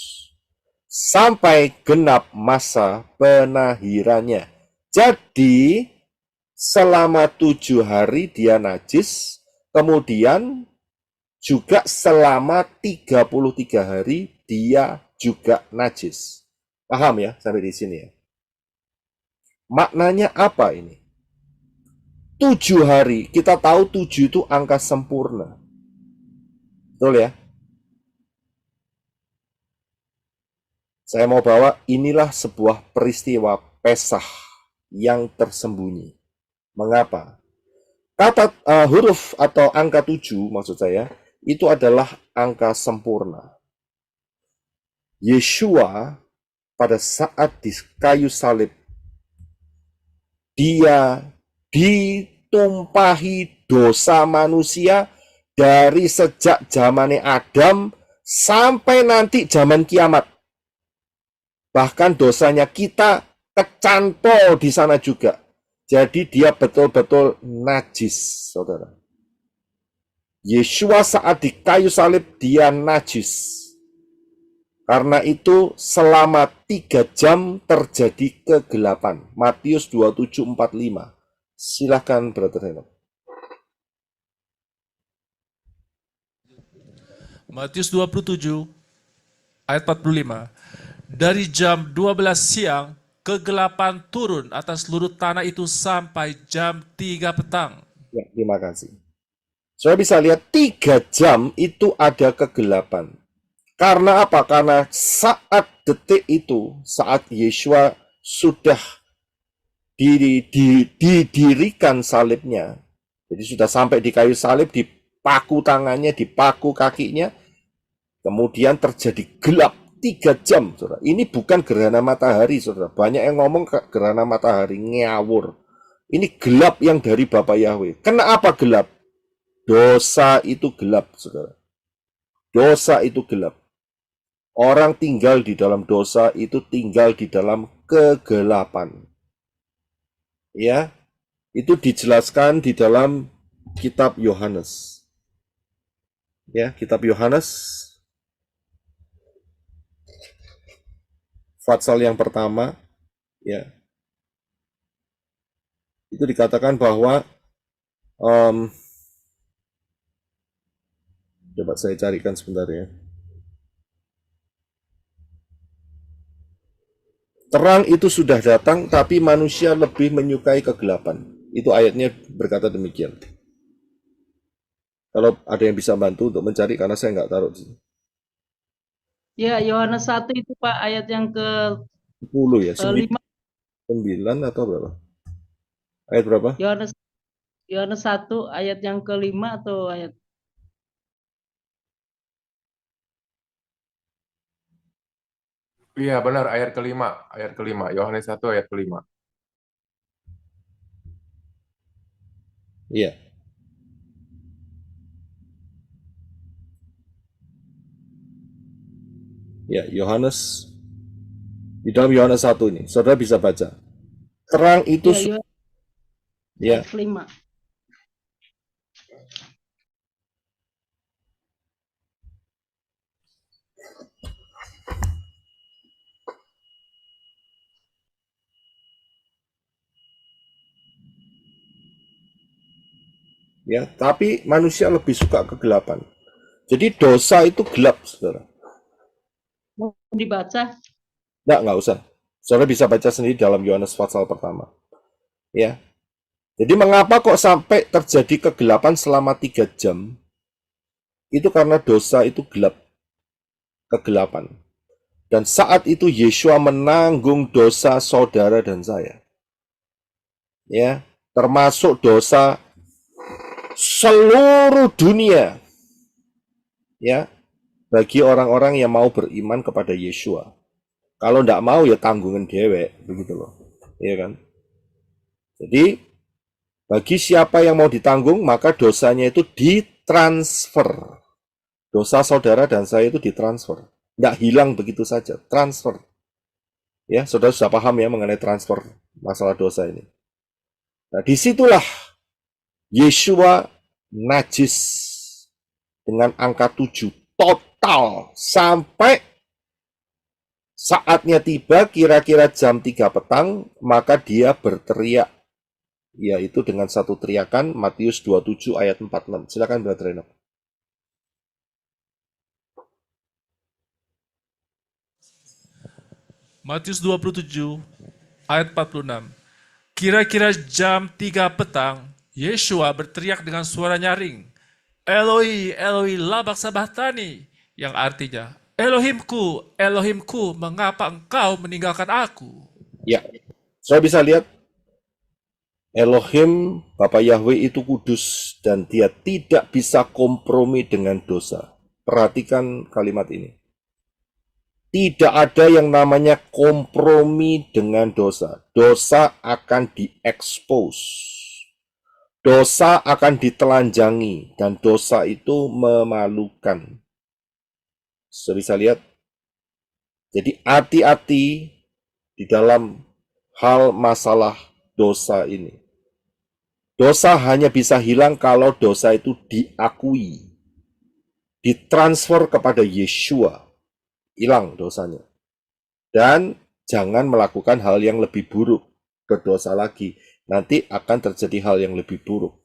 sampai genap masa penahirannya. Jadi selama 7 hari dia najis, kemudian juga selama 33 hari dia juga najis. Paham ya sampai di sini ya? Maknanya apa ini? 7 hari, kita tahu 7 itu angka sempurna. Betul ya? Saya mau bawa inilah sebuah peristiwa Pesah yang tersembunyi. Mengapa? Kata huruf atau angka 7 maksud saya, itu adalah angka sempurna. Yeshua pada saat di kayu salib, dia ditumpahi dosa manusia dari sejak zamannya Adam sampai nanti zaman kiamat. Bahkan dosanya kita kecantol di sana juga. Jadi dia betul-betul najis, saudara. Yeshua saat di kayu salib, dia najis. Karena itu selama 3 jam terjadi kegelapan. Matius 27:45. Silakan, Brother Henok. Matius 27 ayat 45. Dari jam 12 siang kegelapan turun atas seluruh tanah itu sampai jam 3 petang. Ya, terima kasih. Saya bisa lihat 3 jam itu ada kegelapan. Karena apa? Karena saat detik itu, saat Yeshua sudah didirikan salibnya, jadi sudah sampai di kayu salib, dipaku tangannya, dipaku kakinya, kemudian terjadi gelap 3 jam, saudara. Ini bukan gerhana matahari, saudara. Banyak yang ngomong gerhana matahari, ngawur. Ini gelap yang dari Bapa Yahweh. Kenapa gelap? Dosa itu gelap, saudara. Dosa itu gelap. Orang tinggal di dalam dosa itu tinggal di dalam kegelapan. Ya, itu dijelaskan di dalam kitab Yohanes. Ya, kitab Yohanes Fatsal yang pertama, ya, itu dikatakan bahwa coba saya carikan sebentar ya. Terang itu sudah datang, tapi manusia lebih menyukai kegelapan. Itu ayatnya berkata demikian. Kalau ada yang bisa bantu untuk mencari, karena saya nggak taruh di sini. Ya, Yohanes 1 itu Pak, ayat yang ke 10 ya, 5. 9 atau berapa? Ayat berapa? Yohanes 1 ayat yang ke-5 atau ayat? Iya benar, ayat kelima, Yohanes 1 ayat kelima. Iya. Ya, Yohanes, di dalam Yohanes 1 ini, saudara bisa baca. Terang itu, Ya, ayat kelima. ya, tapi manusia lebih suka kegelapan. Jadi dosa itu gelap, saudara. Mau dibaca? Nggak usah. Saudara bisa baca sendiri dalam Yohanes pasal pertama. Ya. Jadi mengapa kok sampai terjadi kegelapan selama 3 jam? Itu karena dosa itu gelap. Kegelapan. Dan saat itu Yeshua menanggung dosa saudara dan saya. Ya, termasuk dosa seluruh dunia. Ya. bagi orang-orang yang mau beriman kepada Yeshua. Kalau tidak mau ya tanggungan dewek, begitu loh. Iya kan? Jadi bagi siapa yang mau ditanggung, maka dosanya itu ditransfer. Dosa saudara dan saya itu ditransfer. Tidak hilang begitu saja, transfer. Ya, saudara sudah paham ya mengenai transfer masalah dosa ini. Nah, disitulah Yeshua najis dengan angka 7 total sampai saatnya tiba kira-kira jam 3 petang, maka dia berteriak, yaitu dengan satu teriakan, Matius 27 ayat 46. Silakan Brother Enoch. Matius 27 ayat 46. Kira-kira jam 3 petang, Yeshua berteriak dengan suara nyaring, Eloi, Eloi, lama sabachthani, yang artinya, Elohimku, Elohimku, mengapa engkau meninggalkan aku? Ya, saya bisa lihat Elohim, Bapa Yahweh itu kudus dan dia tidak bisa kompromi dengan dosa. Perhatikan kalimat ini. Tidak ada yang namanya kompromi dengan dosa. Dosa akan diekspos. Dosa akan ditelanjangi dan dosa itu memalukan. Saya bisa lihat. Jadi hati-hati di dalam hal masalah dosa ini. Dosa hanya bisa hilang kalau dosa itu diakui. Ditransfer kepada Yeshua. Hilang dosanya. Dan jangan melakukan hal yang lebih buruk. Berdosa lagi. Nanti akan terjadi hal yang lebih buruk.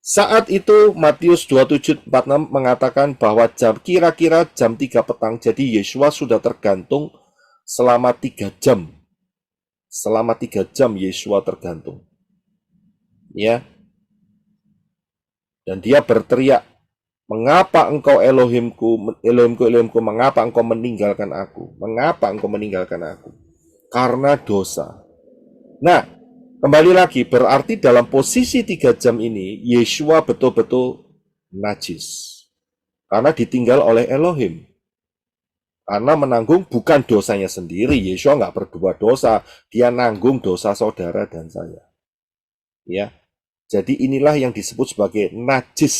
Saat itu Matius 27:46 mengatakan bahwa kira-kira jam 3 petang, jadi Yeshua sudah tergantung selama 3 jam. Selama 3 jam Yeshua tergantung. Ya. Dan dia berteriak, mengapa engkau Elohimku, Elohimku, Elohimku, mengapa engkau meninggalkan aku? Mengapa engkau meninggalkan aku? Karena dosa. Nah, kembali lagi, berarti dalam posisi 3 jam ini, Yeshua betul-betul najis. Karena ditinggal oleh Elohim. Karena menanggung bukan dosanya sendiri. Yeshua nggak berbuat dosa. Dia nanggung dosa saudara dan saya. Ya, jadi inilah yang disebut sebagai najis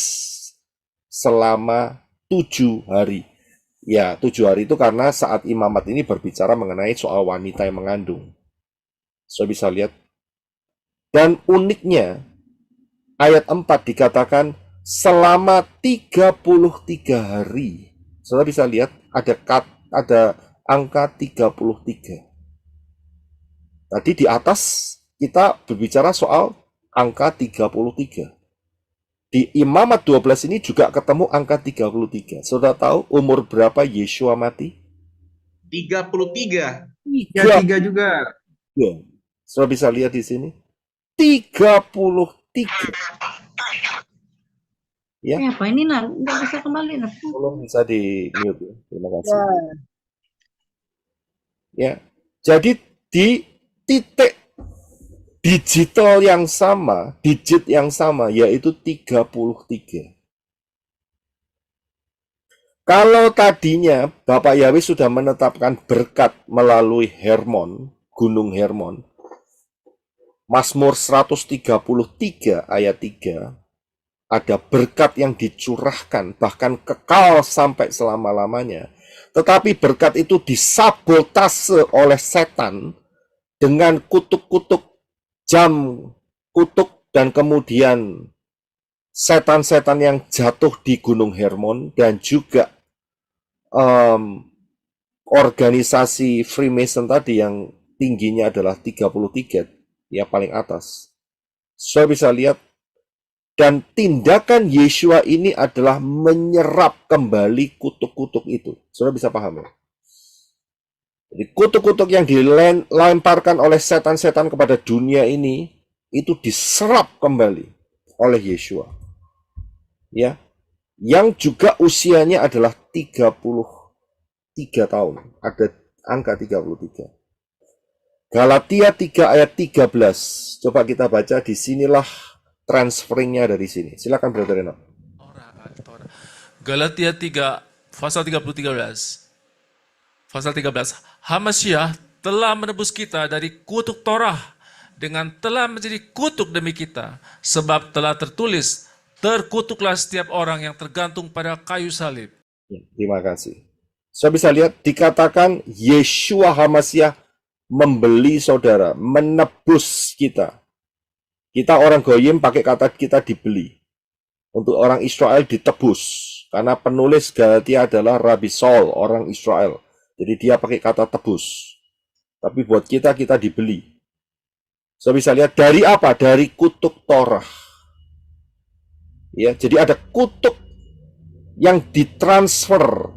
selama 7 hari. Ya, 7 hari itu karena saat imamat ini berbicara mengenai soal wanita yang mengandung. Saya bisa lihat. Dan uniknya, ayat 4 dikatakan selama 33 hari. Saudara bisa lihat ada angka 33. Tadi di atas kita berbicara soal angka 33. Di Imamat 12 ini juga ketemu angka 33. Saudara tahu umur berapa Yeshua mati? 33. 3 juga. Ya. Saudara bisa lihat di sini. 33. Ya. Apa ini nggak bisa kembali? Tolong bisa di mute ya. Terima kasih. Ya. Jadi di titik digit yang sama yaitu 33. Kalau tadinya Bapak Yahweh sudah menetapkan berkat melalui Hermon, Gunung Hermon, Mazmur 133 ayat 3, ada berkat yang dicurahkan, bahkan kekal sampai selama-lamanya. Tetapi berkat itu disabotase oleh setan dengan kutuk-kutuk jam, kutuk, dan kemudian setan-setan yang jatuh di Gunung Hermon, dan juga organisasi Freemason tadi yang tingginya adalah 33, ya paling atas. Saya bisa lihat, dan tindakan Yeshua ini adalah menyerap kembali kutuk-kutuk itu. Saudara bisa paham ya? Jadi kutuk-kutuk yang dilemparkan oleh setan-setan kepada dunia ini itu diserap kembali oleh Yeshua. Ya. Yang juga usianya adalah 33 tahun. Ada angka 33. Galatia 3 ayat 13. Coba kita baca, disinilah transferringnya dari sini. Silakan Brother Enoch. Galatia 3 pasal 13. Pasal 13. Hamasyah telah menebus kita dari kutuk Torah dengan telah menjadi kutuk demi kita, sebab telah tertulis, terkutuklah setiap orang yang tergantung pada kayu salib. Ya, terima kasih. Saya bisa lihat dikatakan Yeshua Hamasyah membeli saudara, menebus kita. Kita orang Goyim pakai kata kita dibeli. Untuk orang Israel ditebus. Karena penulis Galatia adalah Rabbi Saul, orang Israel. Jadi dia pakai kata tebus. Tapi buat kita dibeli. Saya bisa lihat dari apa? Dari kutuk Torah. Ya, jadi ada kutuk yang ditransfer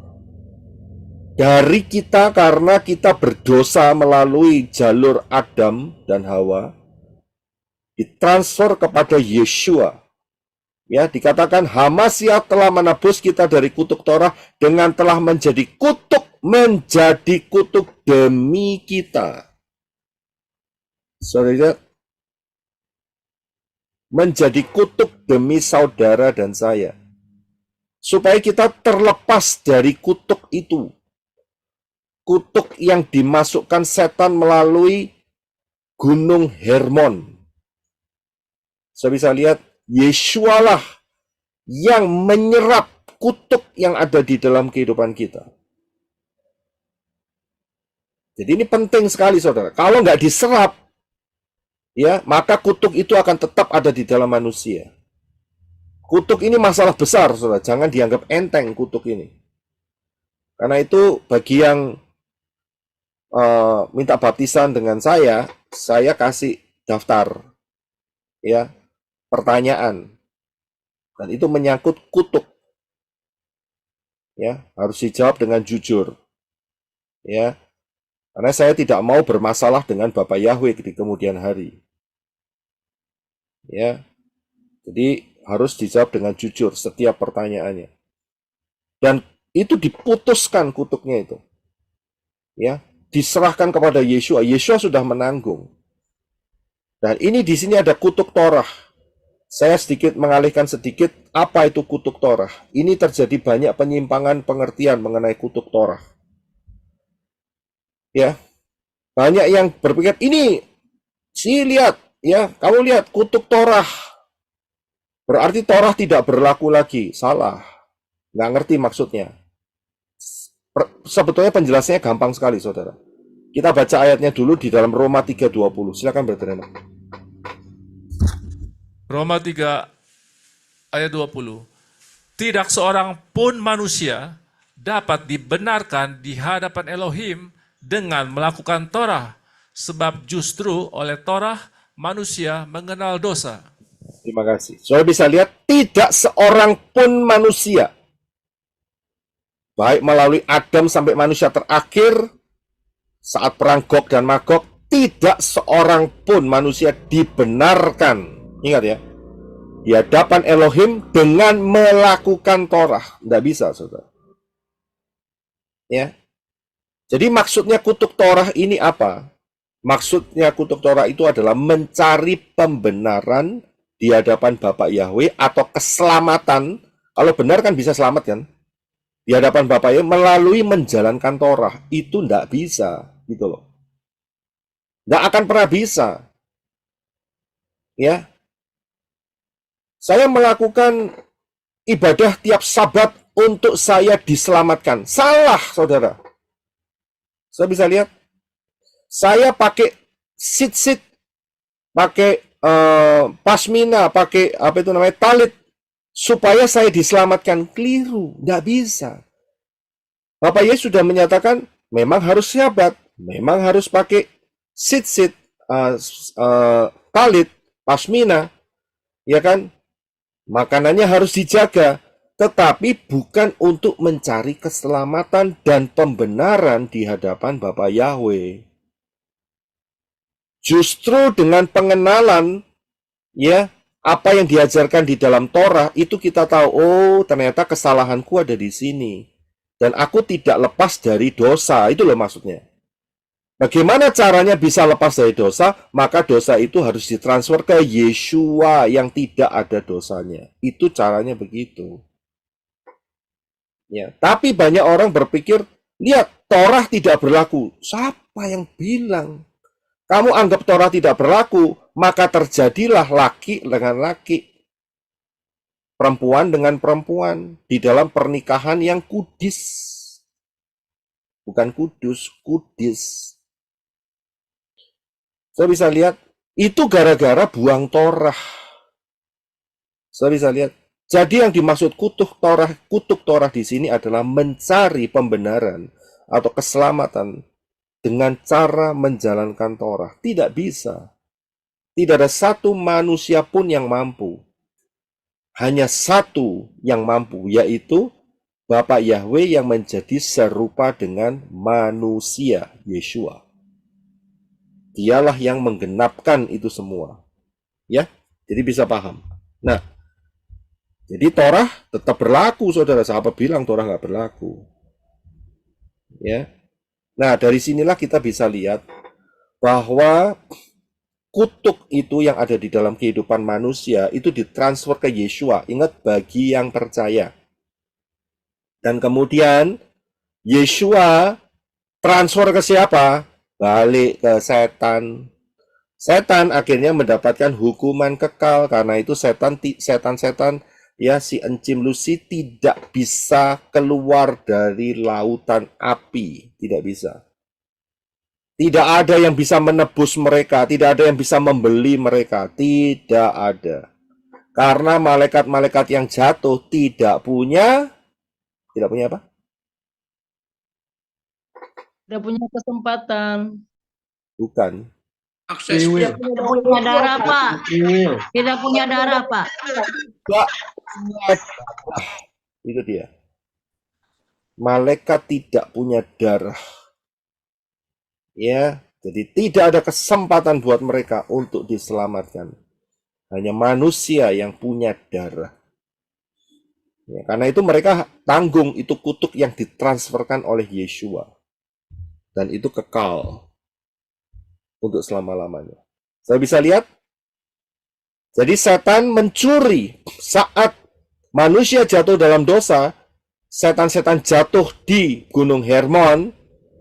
dari kita karena kita berdosa melalui jalur Adam dan Hawa, ditransfer kepada Yeshua. Ya, dikatakan Hamasyah telah menebus kita dari kutuk Torah dengan telah menjadi kutuk demi kita. Saudara, menjadi kutuk demi saudara dan saya. Supaya kita terlepas dari kutuk itu. Kutuk yang dimasukkan setan melalui Gunung Hermon. Saya bisa lihat, Yeshua lah yang menyerap kutuk yang ada di dalam kehidupan kita. Jadi ini penting sekali, saudara. Kalau nggak diserap, ya, maka kutuk itu akan tetap ada di dalam manusia. Kutuk ini masalah besar, saudara. Jangan dianggap enteng kutuk ini. Karena itu bagi yang minta baptisan dengan saya kasih daftar, ya, pertanyaan. Dan itu menyangkut kutuk. Ya, harus dijawab dengan jujur. Ya. Karena saya tidak mau bermasalah dengan Bapak Yahweh di kemudian hari. Ya. Jadi harus dijawab dengan jujur setiap pertanyaannya. Dan itu diputuskan kutuknya itu. Ya, diserahkan kepada Yeshua. Yeshua sudah menanggung. Dan ini di sini ada kutuk Torah. Saya sedikit mengalihkan sedikit apa itu kutuk Torah. Ini terjadi banyak penyimpangan pengertian mengenai kutuk Torah. Ya, banyak yang berpikir ini lihat, ya, kamu lihat kutuk Torah. Berarti Torah tidak berlaku lagi. Salah. Nggak ngerti maksudnya. Sebetulnya penjelasannya gampang sekali, saudara. Kita baca ayatnya dulu di dalam Roma 3:20. Silakan, Brother Enoch. Roma 3 ayat 20. Tidak seorang pun manusia dapat dibenarkan di hadapan Elohim dengan melakukan Torah, sebab justru oleh Torah manusia mengenal dosa. Terima kasih. Saudara bisa lihat, tidak seorang pun manusia, baik melalui Adam sampai manusia terakhir, saat perang Gog dan Magog, tidak seorang pun manusia dibenarkan, ingat ya, di hadapan Elohim dengan melakukan Torah. Tidak bisa, saudara. Ya. Jadi maksudnya kutuk Torah ini apa? Maksudnya kutuk Torah itu adalah mencari pembenaran di hadapan Bapak Yahweh atau keselamatan. Kalau benar kan bisa selamat kan? Di hadapan Bapak Yahweh melalui menjalankan Torah. Itu tidak bisa, gitu loh. Tidak akan pernah bisa. Ya. Saya melakukan ibadah tiap Sabat untuk saya diselamatkan. Salah, saudara. Saya bisa lihat, saya pakai sit-sit, pakai pasmina, pakai apa itu namanya talit, supaya saya diselamatkan. Keliru, nggak bisa. Bapak Yesus sudah menyatakan, memang harus Sabat, memang harus pakai sit-sit, talit, pasmina, ya kan? Makanannya harus dijaga. Tetapi bukan untuk mencari keselamatan dan pembenaran di hadapan Bapak Yahweh. Justru dengan pengenalan, ya, apa yang diajarkan di dalam Torah, itu kita tahu, oh ternyata kesalahanku ada di sini. Dan aku tidak lepas dari dosa, itu loh maksudnya. Bagaimana caranya bisa lepas dari dosa? Maka dosa itu harus ditransfer ke Yeshua yang tidak ada dosanya. Itu caranya begitu. Ya, tapi banyak orang berpikir, lihat, Torah tidak berlaku. Siapa yang bilang? Kamu anggap Torah tidak berlaku, maka terjadilah laki dengan laki, perempuan dengan perempuan di dalam pernikahan yang kudis. Bukan kudus, kudis. Saya bisa lihat, itu gara-gara buang Torah. Saya bisa lihat. Jadi yang dimaksud kutuk Torah di sini adalah mencari pembenaran atau keselamatan dengan cara menjalankan Torah. Tidak bisa. Tidak ada satu manusia pun yang mampu. Hanya satu yang mampu, yaitu Bapa Yahweh yang menjadi serupa dengan manusia, Yeshua. Dialah yang menggenapkan itu semua. Ya, jadi bisa paham. Nah, jadi Torah tetap berlaku, saudara. Sahabat bilang Torah nggak berlaku. Ya. Nah, dari sinilah kita bisa lihat bahwa kutuk itu yang ada di dalam kehidupan manusia itu ditransfer ke Yeshua. Ingat, bagi yang percaya. Dan kemudian Yeshua transfer ke siapa? Balik ke setan. Setan akhirnya mendapatkan hukuman kekal karena itu setan ya, si encim Lucy tidak bisa keluar dari lautan api. Tidak bisa. Tidak ada yang bisa menebus mereka. Tidak ada yang bisa membeli mereka. Tidak ada. Karena malaikat-malaikat yang jatuh tidak punya apa? Tidak punya kesempatan. Bukan. Akses Tidak punya darah, Pak. Tidak punya darah, Pak. Itu dia. Malaikat tidak punya darah. Ya, jadi tidak ada kesempatan buat mereka untuk diselamatkan. Hanya manusia yang punya darah. Ya, karena itu mereka tanggung itu kutuk yang ditransferkan oleh Yeshua. Dan itu kekal untuk selama-lamanya. Saya bisa lihat. Jadi setan mencuri saat manusia jatuh dalam dosa. Setan-setan jatuh di Gunung Hermon,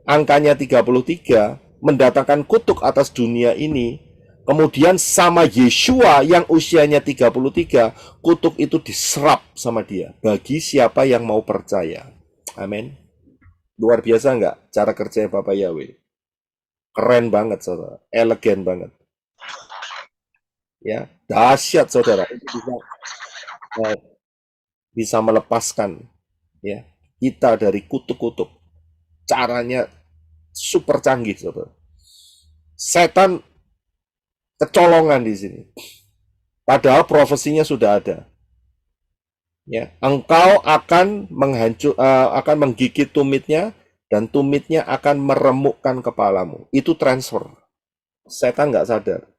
angkanya 33, mendatangkan kutuk atas dunia ini. Kemudian sama Yeshua yang usianya 33, kutuk itu diserap sama dia. Bagi siapa yang mau percaya. Amin. Luar biasa nggak cara kerja Bapak Yahweh? Keren banget, saudara. Elegan banget. Ya, dahsyat, saudara. Bisa melepaskan ya kita dari kutuk-kutuk. Caranya super canggih, saudara. Setan kecolongan di sini. Padahal profesinya sudah ada. Ya, engkau akan akan menggigit tumitnya dan tumitnya akan meremukkan kepalamu. Itu transfer. Setan nggak sadar.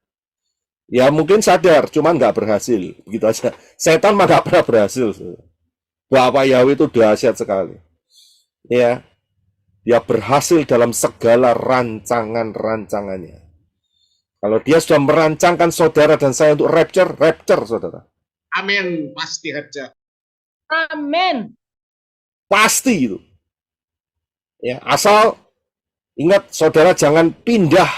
Ya mungkin sadar, cuman nggak berhasil. Begitu aja. Setan mah nggak pernah berhasil. Bapak Yahweh itu dahsyat sekali. Ya, dia berhasil dalam segala rancangan-rancangannya. Kalau dia sudah merancangkan saudara dan saya untuk rapture, saudara. Amin, pasti aja. Amin. Pasti itu. Ya, asal ingat saudara jangan pindah.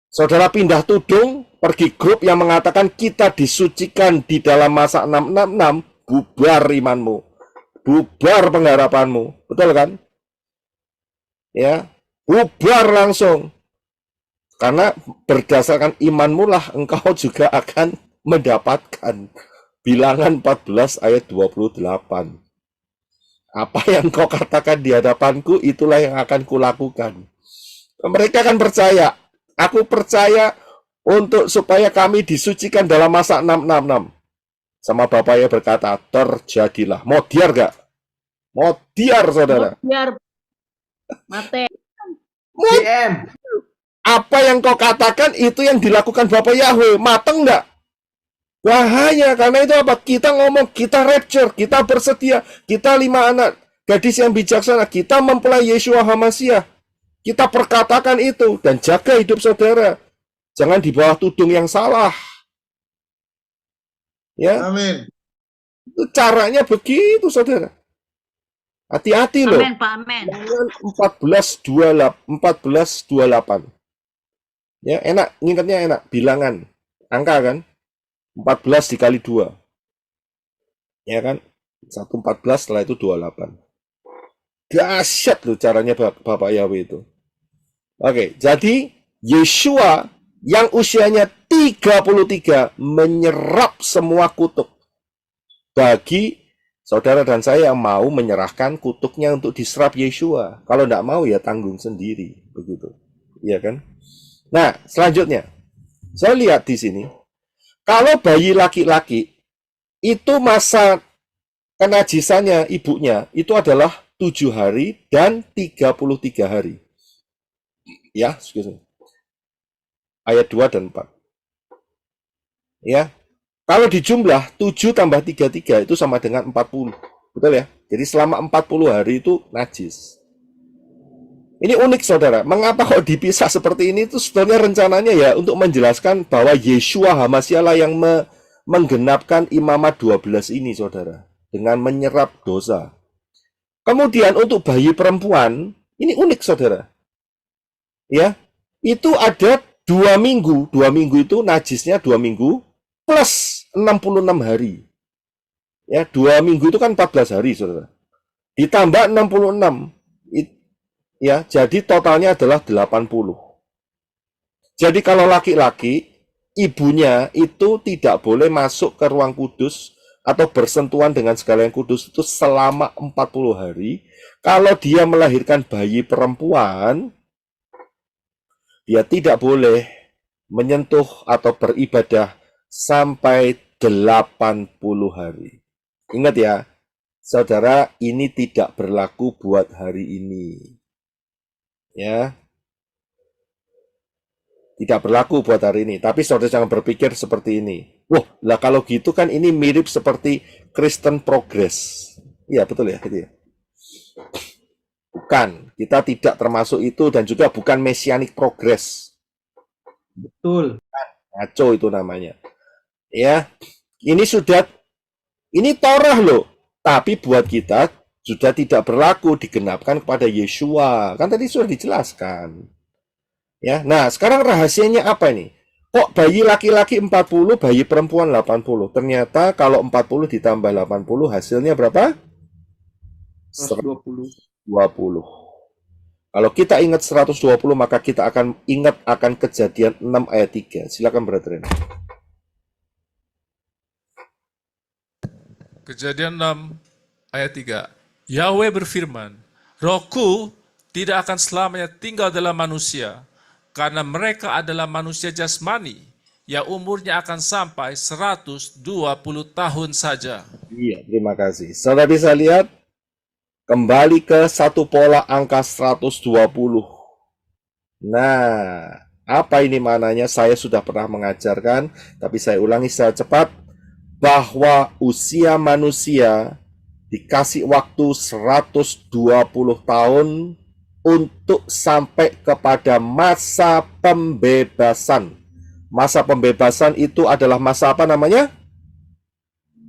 Saudara pindah tudung, pergi grup yang mengatakan kita disucikan di dalam masa 666, bubar imanmu. Bubar pengharapanmu. Betul kan? Ya, bubar langsung. Karena berdasarkan imanmu lah engkau juga akan mendapatkan. Bilangan 14 ayat 28. Apa yang kau katakan di hadapanku, itulah yang akan kulakukan. Mereka akan percaya. Aku percaya supaya kami disucikan dalam masa 666. Sama bapaknya berkata, terjadilah. Mau diar gak? Mau diar, saudara. Biar mati. Apa yang kau katakan itu yang dilakukan Bapak Yahweh. Mateng enggak? Bahaya, karena itu apa? Kita ngomong, kita rapture, kita bersedia, kita 5 anak, gadis yang bijaksana, kita mempelai Yeshua HaMashiach. Kita perkatakan itu, dan jaga hidup saudara. Jangan di bawah tudung yang salah. Ya. Amin. Itu caranya begitu, saudara. Hati-hati loh. Amin, Pak, amin. Jangan 1428. Ya, enak, ngingetnya enak. Bilangan, angka kan? 14 dikali 2. Ya kan? 114 setelah itu 28. Dahsyat loh caranya Bapak Yahweh itu. Oke, jadi Yeshua yang usianya 33 menyerap semua kutuk bagi saudara dan saya yang mau menyerahkan kutuknya untuk diserap Yeshua. Kalau tidak mau ya tanggung sendiri, begitu. Iya kan? Nah, selanjutnya saya lihat di sini, kalau bayi laki-laki itu masa kenajisannya ibunya itu adalah 7 hari dan 33 hari. Ya, excuse me. Ayat 2 dan 4. Ya. Kalau dijumlah 7 tambah 33 itu sama dengan 40. Betul ya? Jadi selama 40 hari itu najis. Ini unik saudara. Mengapa kok dipisah seperti ini? Itu sebenarnya rencananya ya untuk menjelaskan bahwa Yeshua HaMasyiah lah yang menggenapkan imamat 12 ini saudara. Dengan menyerap dosa. Kemudian untuk bayi perempuan, ini unik saudara. Ya, itu ada 2 minggu. 2 minggu itu najisnya 2 minggu plus 66 hari. Ya, 2 minggu itu kan 14 hari, saudara. Ditambah 66. Ya, jadi totalnya adalah 80. Jadi kalau laki-laki, ibunya itu tidak boleh masuk ke ruang kudus atau bersentuhan dengan segala yang kudus itu selama 40 hari. Kalau dia melahirkan bayi perempuan, dia tidak boleh menyentuh atau beribadah sampai 80 hari. Ingat ya, saudara, ini tidak berlaku buat hari ini. Ya. Tidak berlaku buat hari ini. Tapi saudara jangan berpikir seperti ini. Wah, lah kalau gitu kan ini mirip seperti Kristen Progress. Iya, betul ya, gitu ya. Bukan, kita tidak termasuk itu dan juga bukan Messianic Progress. Betul. Ngaco itu namanya. Ya, ini Torah loh. Tapi buat kita sudah tidak berlaku, digenapkan kepada Yeshua. Kan tadi sudah dijelaskan. Ya, nah sekarang rahasianya apa ini? Kok bayi laki-laki 40, bayi perempuan 80? Ternyata kalau 40 ditambah 80 hasilnya berapa? 120. 20. Kalau kita ingat 120 maka kita akan ingat akan Kejadian 6 ayat 3. Silakan brethren. Kejadian 6 ayat 3. Yahweh berfirman, Rohku tidak akan selamanya tinggal dalam manusia, karena mereka adalah manusia jasmani yang umurnya akan sampai 120 tahun saja. Iya, terima kasih. Saudara bisa lihat kembali ke satu pola angka 120. Nah, apa ini maknanya? Saya sudah pernah mengajarkan, tapi saya ulangi secara cepat, bahwa usia manusia dikasih waktu 120 tahun untuk sampai kepada masa pembebasan. Masa pembebasan itu adalah masa apa namanya?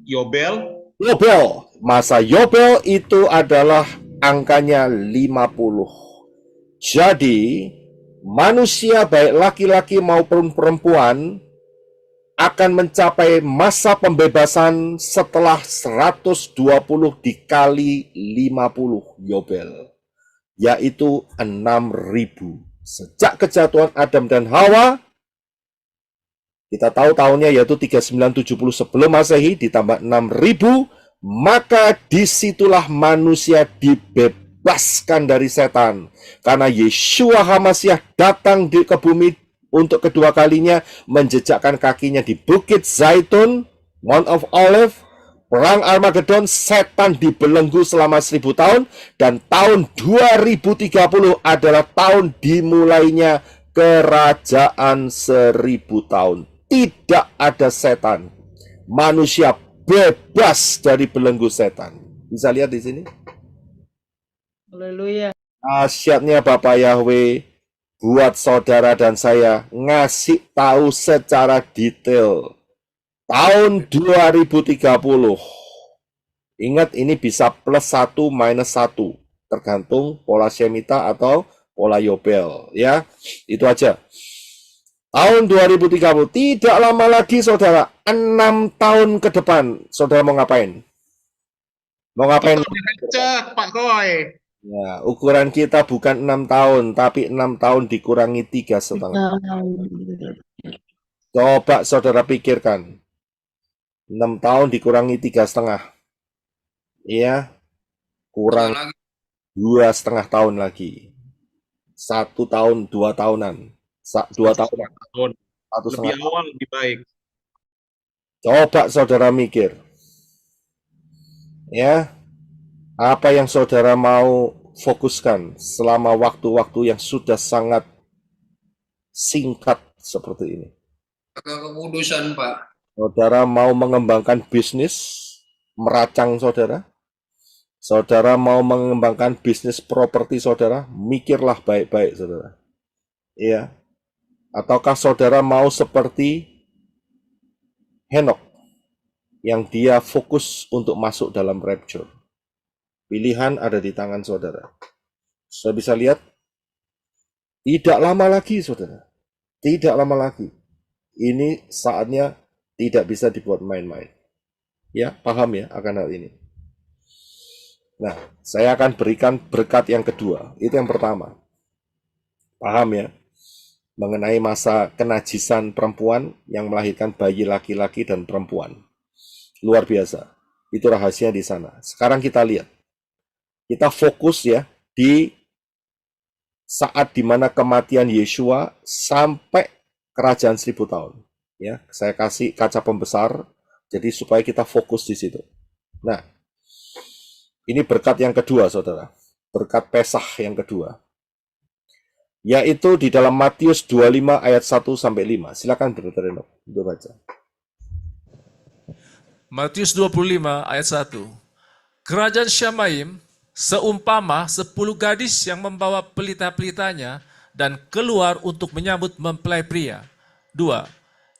Yobel. Yobel. Masa Yobel itu adalah angkanya 50. Jadi, manusia baik laki-laki maupun perempuan akan mencapai masa pembebasan setelah 120 dikali 50 Yobel, yaitu 6.000. Sejak kejatuhan Adam dan Hawa, kita tahu tahunnya yaitu 3970 sebelum Masehi ditambah 6.000, maka disitulah manusia dibebaskan dari setan. Karena Yeshua HaMasyiah datang ke bumi untuk kedua kalinya, menjejakkan kakinya di Bukit Zaitun, Mount of Olive, Perang Armageddon, setan dibelenggu selama 1000 tahun, dan tahun 2030 adalah tahun dimulainya kerajaan 1000 tahun. Tidak ada setan. Manusia bebas dari belenggu setan. Bisa lihat di sini? Haleluya. Asyatnya Bapak Yahweh buat saudara dan saya ngasih tahu secara detail. Tahun 2030 Ingat ini bisa plus 1 minus 1. Tergantung pola Shemitah atau pola Yobel. Ya, itu aja. Tahun 2030, tidak lama lagi saudara, 6 tahun ke depan, saudara mau ngapain? Mau ngapain? Cek, Pak Koy. Ya, ukuran kita bukan 6 tahun, tapi 6 tahun dikurangi 3,5. Coba saudara pikirkan. 6 tahun dikurangi 3,5. Iya, kurang lagi 2,5 tahun lagi. 1 tahun, 2 tahunan. 2 tahunan. Tahun. 1,5 Lebih awal lebih baik. Coba saudara mikir. Ya, apa yang saudara mau fokuskan selama waktu-waktu yang sudah sangat singkat seperti ini? kekudusan, Pak. Saudara mau mengembangkan bisnis, meracang saudara? Saudara mau mengembangkan bisnis properti saudara? Mikirlah baik-baik saudara. Iya. Ataukah saudara mau seperti Henok yang dia fokus untuk masuk dalam rapture? Pilihan ada di tangan saudara. Saudara bisa lihat, tidak lama lagi saudara. Tidak lama lagi. Ini saatnya tidak bisa dibuat main-main. Ya, paham ya akan hal ini. Nah, saya akan berikan berkat yang kedua. Itu yang pertama. Paham ya? Mengenai masa kenajisan perempuan yang melahirkan bayi laki-laki dan perempuan. Luar biasa. Itu rahasia di sana. Sekarang kita lihat. Kita fokus ya di saat dimana kematian Yeshua sampai kerajaan 1000 tahun. Ya, saya kasih kaca pembesar, jadi supaya kita fokus di situ. Nah, ini berkat yang kedua, saudara. Berkat Pesah yang kedua. Yaitu di dalam Matius 25 ayat 1-5. Silakan Brother Enoch, untuk baca. Matius 25 ayat 1. Kerajaan Syamaim seumpama 10 gadis yang membawa pelita-pelitanya dan keluar untuk menyambut mempelai pria. 2.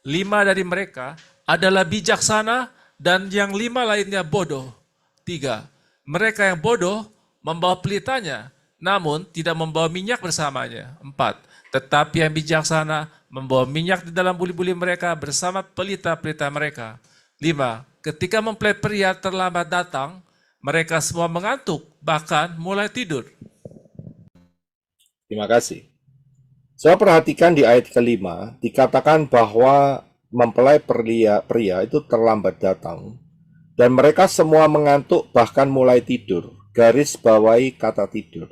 5 dari mereka adalah bijaksana dan yang 5 lainnya bodoh. 3. Mereka yang bodoh membawa pelitanya, namun tidak membawa minyak bersamanya. 4. Tetapi yang bijaksana membawa minyak di dalam buli-buli mereka bersama pelita-pelita mereka. 5. Ketika mempelai pria terlambat datang, mereka semua mengantuk, bahkan mulai tidur. Terima kasih. Saya perhatikan di ayat kelima, dikatakan bahwa mempelai pria itu terlambat datang. Dan mereka semua mengantuk bahkan mulai tidur. Garis bawahi kata tidur.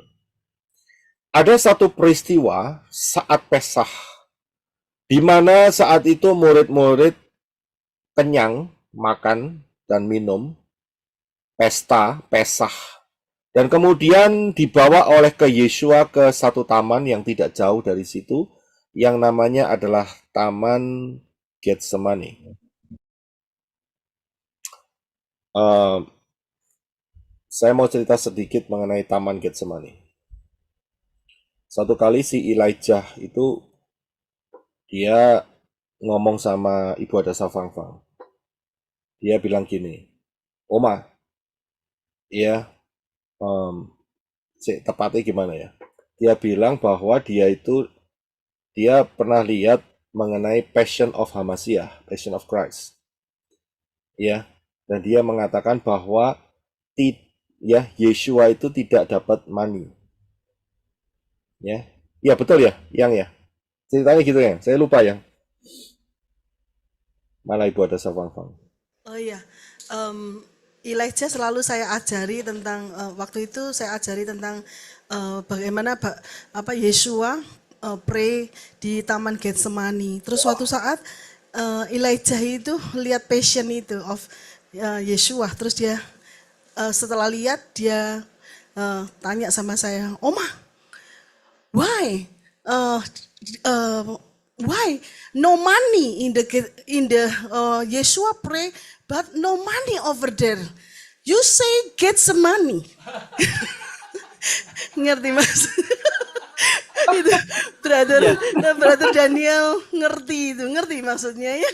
Ada satu peristiwa saat Pesah, di mana saat itu murid-murid kenyang, makan dan minum, pesta, Pesah. Dan kemudian dibawa oleh ke Yeshua ke satu taman yang tidak jauh dari situ, yang namanya adalah Taman Getsemani. Saya mau cerita sedikit mengenai Taman Getsemani. Satu kali si Elijah itu, dia ngomong sama Ibu Hadasa Fangfang. Dia bilang gini, Oma, ya, tepatnya gimana ya? Dia bilang bahwa dia pernah lihat mengenai Passion of Hamasiah, Passion of Christ. Ya, dan dia mengatakan bahwa Yeshua itu tidak dapat mani. Ya. Ya, betul ya, yang ya. Ceritanya gitu ya. Saya lupa ya. Malah Ibu ada Fangfang. Oh iya. Elijah selalu saya ajari tentang waktu itu saya ajari tentang bagaimana Yeshua pray di Taman Getsemani. Terus suatu saat Elijah itu lihat passion itu of Yeshua. Terus dia setelah lihat dia tanya sama saya, Oma, why no money in the Yeshua pray, but no money over there. You say get some money. Ngerti mas? Itu brother Daniel ngerti maksudnya ya.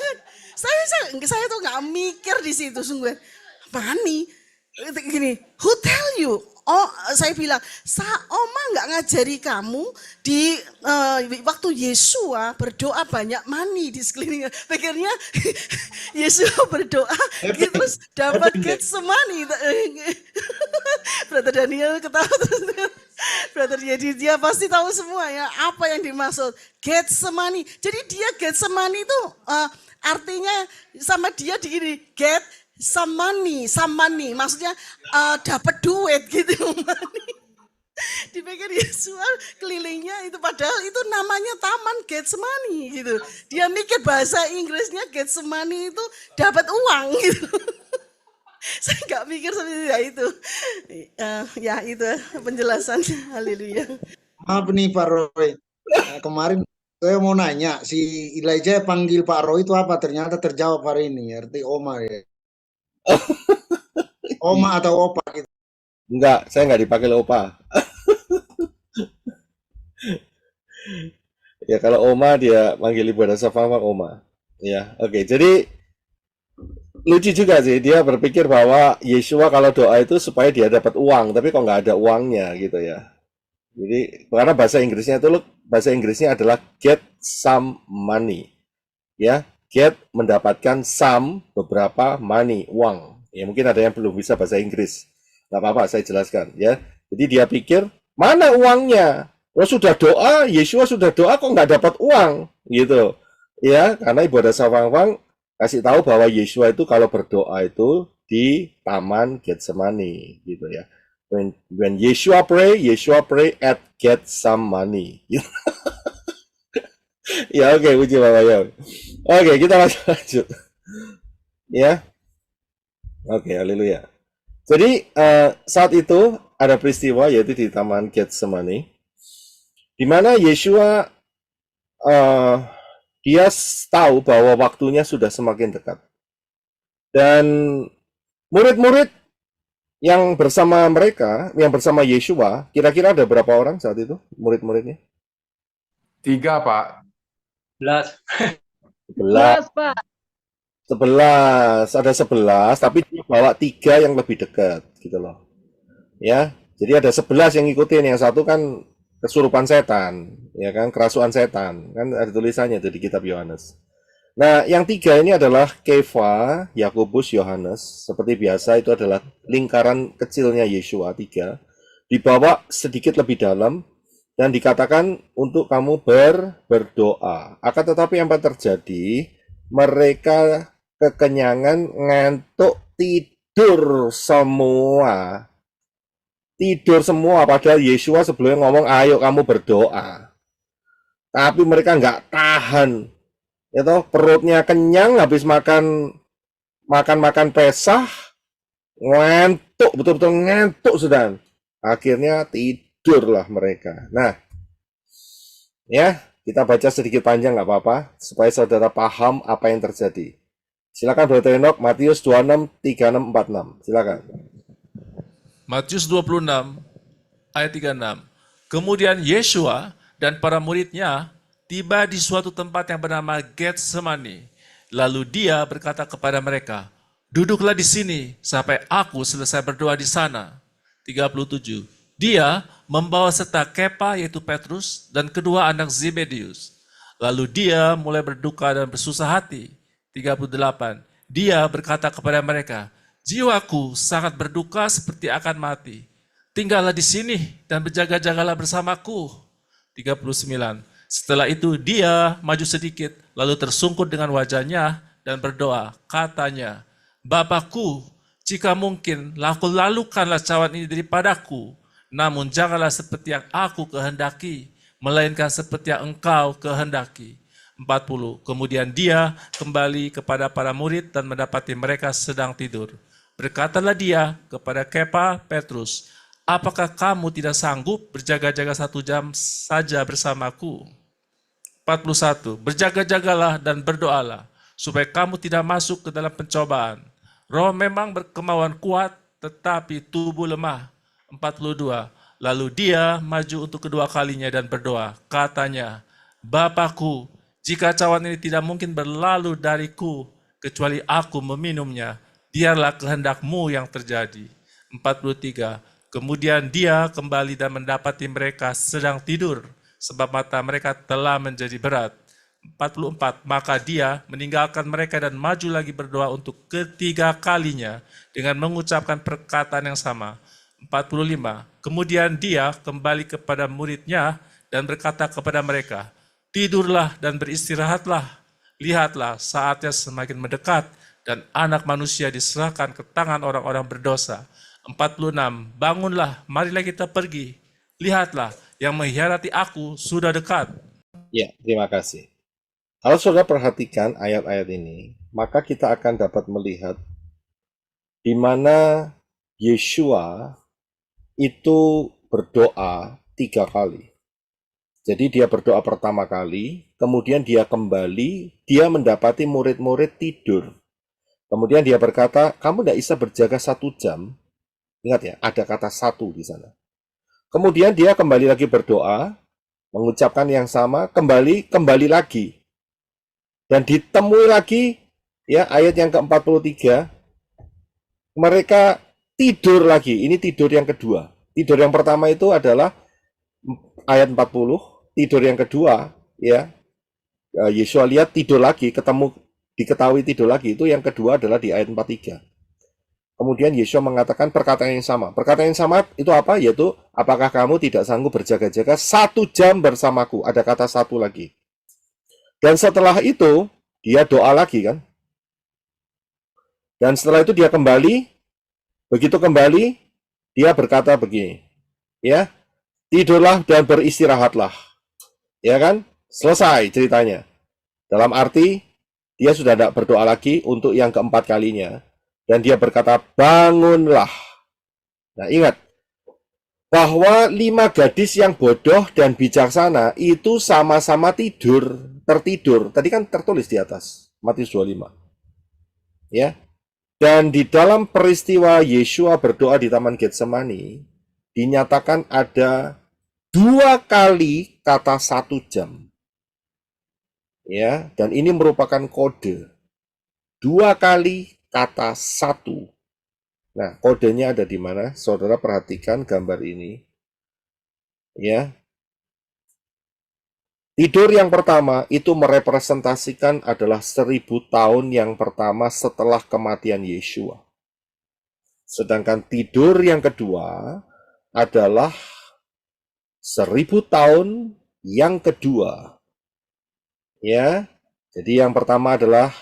Saya tuh nggak mikir di situ sungguh. Money, Gini, who tell you? Oh, saya bilang, Oma nggak ngajari kamu di waktu Yesua berdoa banyak mani di sekelilingnya. Pikirnya Yesua berdoa terus dapat Getsemani. Brother Daniel ketawa terus. Brother dia pasti tahu semua ya apa yang dimaksud Getsemani. Jadi dia Getsemani itu artinya sama dia di get some money, maksudnya dapat duit gitu. Dipikir Yesus kelilingnya itu, padahal itu namanya taman Getsemani gitu. Dia mikir bahasa Inggrisnya Getsemani itu dapat uang gitu. Saya nggak mikir seperti itu. Ya itu penjelasan. Haleluya. Maaf nih Pak Roy. Kemarin saya mau nanya, si Elijah panggil Pak Roy itu apa? Ternyata terjawab hari ini, arti Oma ya. Oma atau Opa gitu. Enggak, saya nggak dipanggil opa. Ya kalau Oma dia manggil Ibu Rasa Fafang Oma. Ya, oke. Jadi lucu juga sih, dia berpikir bahwa Yeshua kalau doa itu supaya dia dapat uang, tapi kok nggak ada uangnya gitu ya. Jadi karena bahasa Inggrisnya adalah get some money. Ya, get mendapatkan some beberapa money, uang. Ya mungkin ada yang belum bisa bahasa Inggris. Nggak apa-apa, saya jelaskan ya. Jadi dia pikir, mana uangnya? Oh sudah doa, Yeshua sudah doa kok nggak dapat uang gitu. Ya, karena Ibu Rasa Fafang kasih tahu bahwa Yeshua itu kalau berdoa itu di taman Getsemani gitu ya. When Yeshua pray at get some money. Ya oke, puji Bapak ya. Oke, kita lanjut. Ya. Oke, haleluya. Jadi saat itu ada peristiwa yaitu di taman Getsemani, di mana Yeshua dia tahu bahwa waktunya sudah semakin dekat. Dan murid-murid yang bersama mereka, yang bersama Yeshua, kira-kira ada berapa orang saat itu murid-muridnya? 3, Pak. 11. Pak. 11, ada 11, tapi dia bawa 3 yang lebih dekat, gitu loh. Ya, jadi ada 11 yang ngikutin, yang satu kan kesurupan setan, ya kan, kerasuan setan, kan ada tulisannya itu di kitab Yohanes. Nah, yang 3 ini adalah Kefa, Yakobus, Yohanes. Seperti biasa itu adalah lingkaran kecilnya Yeshua 3. Dibawa sedikit lebih dalam dan dikatakan untuk kamu berdoa. Akan tetapi apa terjadi? Mereka kekenyangan, ngantuk, tidur semua. Tidur semua, padahal Yeshua sebelumnya ngomong, ayo kamu berdoa. Tapi mereka nggak tahan. Ya toh, perutnya kenyang, habis makan Pesah, ngantuk, betul-betul ngantuk sudah. Akhirnya tidurlah mereka. Nah, ya, kita baca sedikit panjang nggak apa-apa, supaya saudara paham apa yang terjadi. Silakan Brother Enoch, Matius 26, 36, 46. Silakan. Matius 26 ayat 36. Kemudian Yeshua dan para muridnya tiba di suatu tempat yang bernama Getsemani. Lalu dia berkata kepada mereka, duduklah di sini sampai aku selesai berdoa di sana. 37. Dia membawa serta Kepa yaitu Petrus dan kedua anak Zebedius. Lalu dia mulai berduka dan bersusah hati. 38. Dia berkata kepada mereka, jiwaku sangat berduka seperti akan mati. Tinggallah di sini dan berjaga-jagalah bersamaku. 39. Setelah itu dia maju sedikit, lalu tersungkur dengan wajahnya dan berdoa. Katanya, Bapakku, jika mungkin, lakukanlah cawan ini daripadaku. Namun janganlah seperti yang aku kehendaki, melainkan seperti yang engkau kehendaki. 40. Kemudian dia kembali kepada para murid dan mendapati mereka sedang tidur. Berkatalah dia kepada Kepa Petrus, apakah kamu tidak sanggup berjaga-jaga 1 jam saja bersamaku? 41. Berjaga-jagalah dan berdoalah, supaya kamu tidak masuk ke dalam pencobaan. Roh memang berkemauan kuat, tetapi tubuh lemah. 42. Lalu dia maju untuk kedua kalinya dan berdoa. Katanya, Bapakku, jika cawan ini tidak mungkin berlalu dariku, kecuali aku meminumnya, biarlah kehendakmu yang terjadi. 43. Kemudian dia kembali dan mendapati mereka sedang tidur, sebab mata mereka telah menjadi berat. 44. Maka dia meninggalkan mereka dan maju lagi berdoa untuk ketiga kalinya dengan mengucapkan perkataan yang sama. 45. Kemudian dia kembali kepada muridnya dan berkata kepada mereka, tidurlah dan beristirahatlah. Lihatlah, saatnya semakin mendekat dan anak manusia diserahkan ke tangan orang-orang berdosa. 46. Bangunlah, marilah kita pergi. Lihatlah, yang mengkhianati aku sudah dekat. Ya, terima kasih. Kalau saudara perhatikan ayat-ayat ini, maka kita akan dapat melihat di mana Yeshua itu berdoa 3 kali. Jadi dia berdoa pertama kali, kemudian dia kembali, dia mendapati murid-murid tidur. Kemudian dia berkata, kamu tidak bisa berjaga 1 jam. Ingat ya, ada kata 1 di sana. Kemudian dia kembali lagi berdoa, mengucapkan yang sama, kembali lagi. Dan ditemui lagi, ya ayat yang ke-43, mereka tidur lagi. Ini tidur yang kedua. Tidur yang pertama itu adalah ayat 40, tidur yang kedua, ya Yeshua lihat tidur lagi, diketahui tidur lagi, itu yang kedua adalah di ayat 43. Kemudian Yeshua mengatakan perkataan yang sama. Perkataan yang sama itu apa? Yaitu, apakah kamu tidak sanggup berjaga-jaga 1 jam bersamaku? Ada kata 1 lagi. Dan setelah itu, dia doa lagi kan? Dan setelah itu dia kembali, begitu kembali, dia berkata begini, ya, tidurlah dan beristirahatlah. Ya kan? Selesai ceritanya. Dalam arti, dia sudah tidak berdoa lagi untuk yang keempat kalinya. Dan dia berkata, bangunlah. Nah, ingat, bahwa 5 gadis yang bodoh dan bijaksana itu sama-sama tertidur. Tadi kan tertulis di atas, Matius 25. Ya. Dan di dalam peristiwa Yeshua berdoa di Taman Getsemani, dinyatakan ada 2 kali kata 1 jam. Ya, dan ini merupakan kode. 2 kali kata 1. Nah, kodenya ada di mana? Saudara perhatikan gambar ini. Ya. Tidur yang pertama itu merepresentasikan adalah 1000 tahun yang pertama setelah kematian Yeshua. Sedangkan tidur yang kedua adalah 1000 tahun yang kedua. Ya. Jadi yang pertama adalah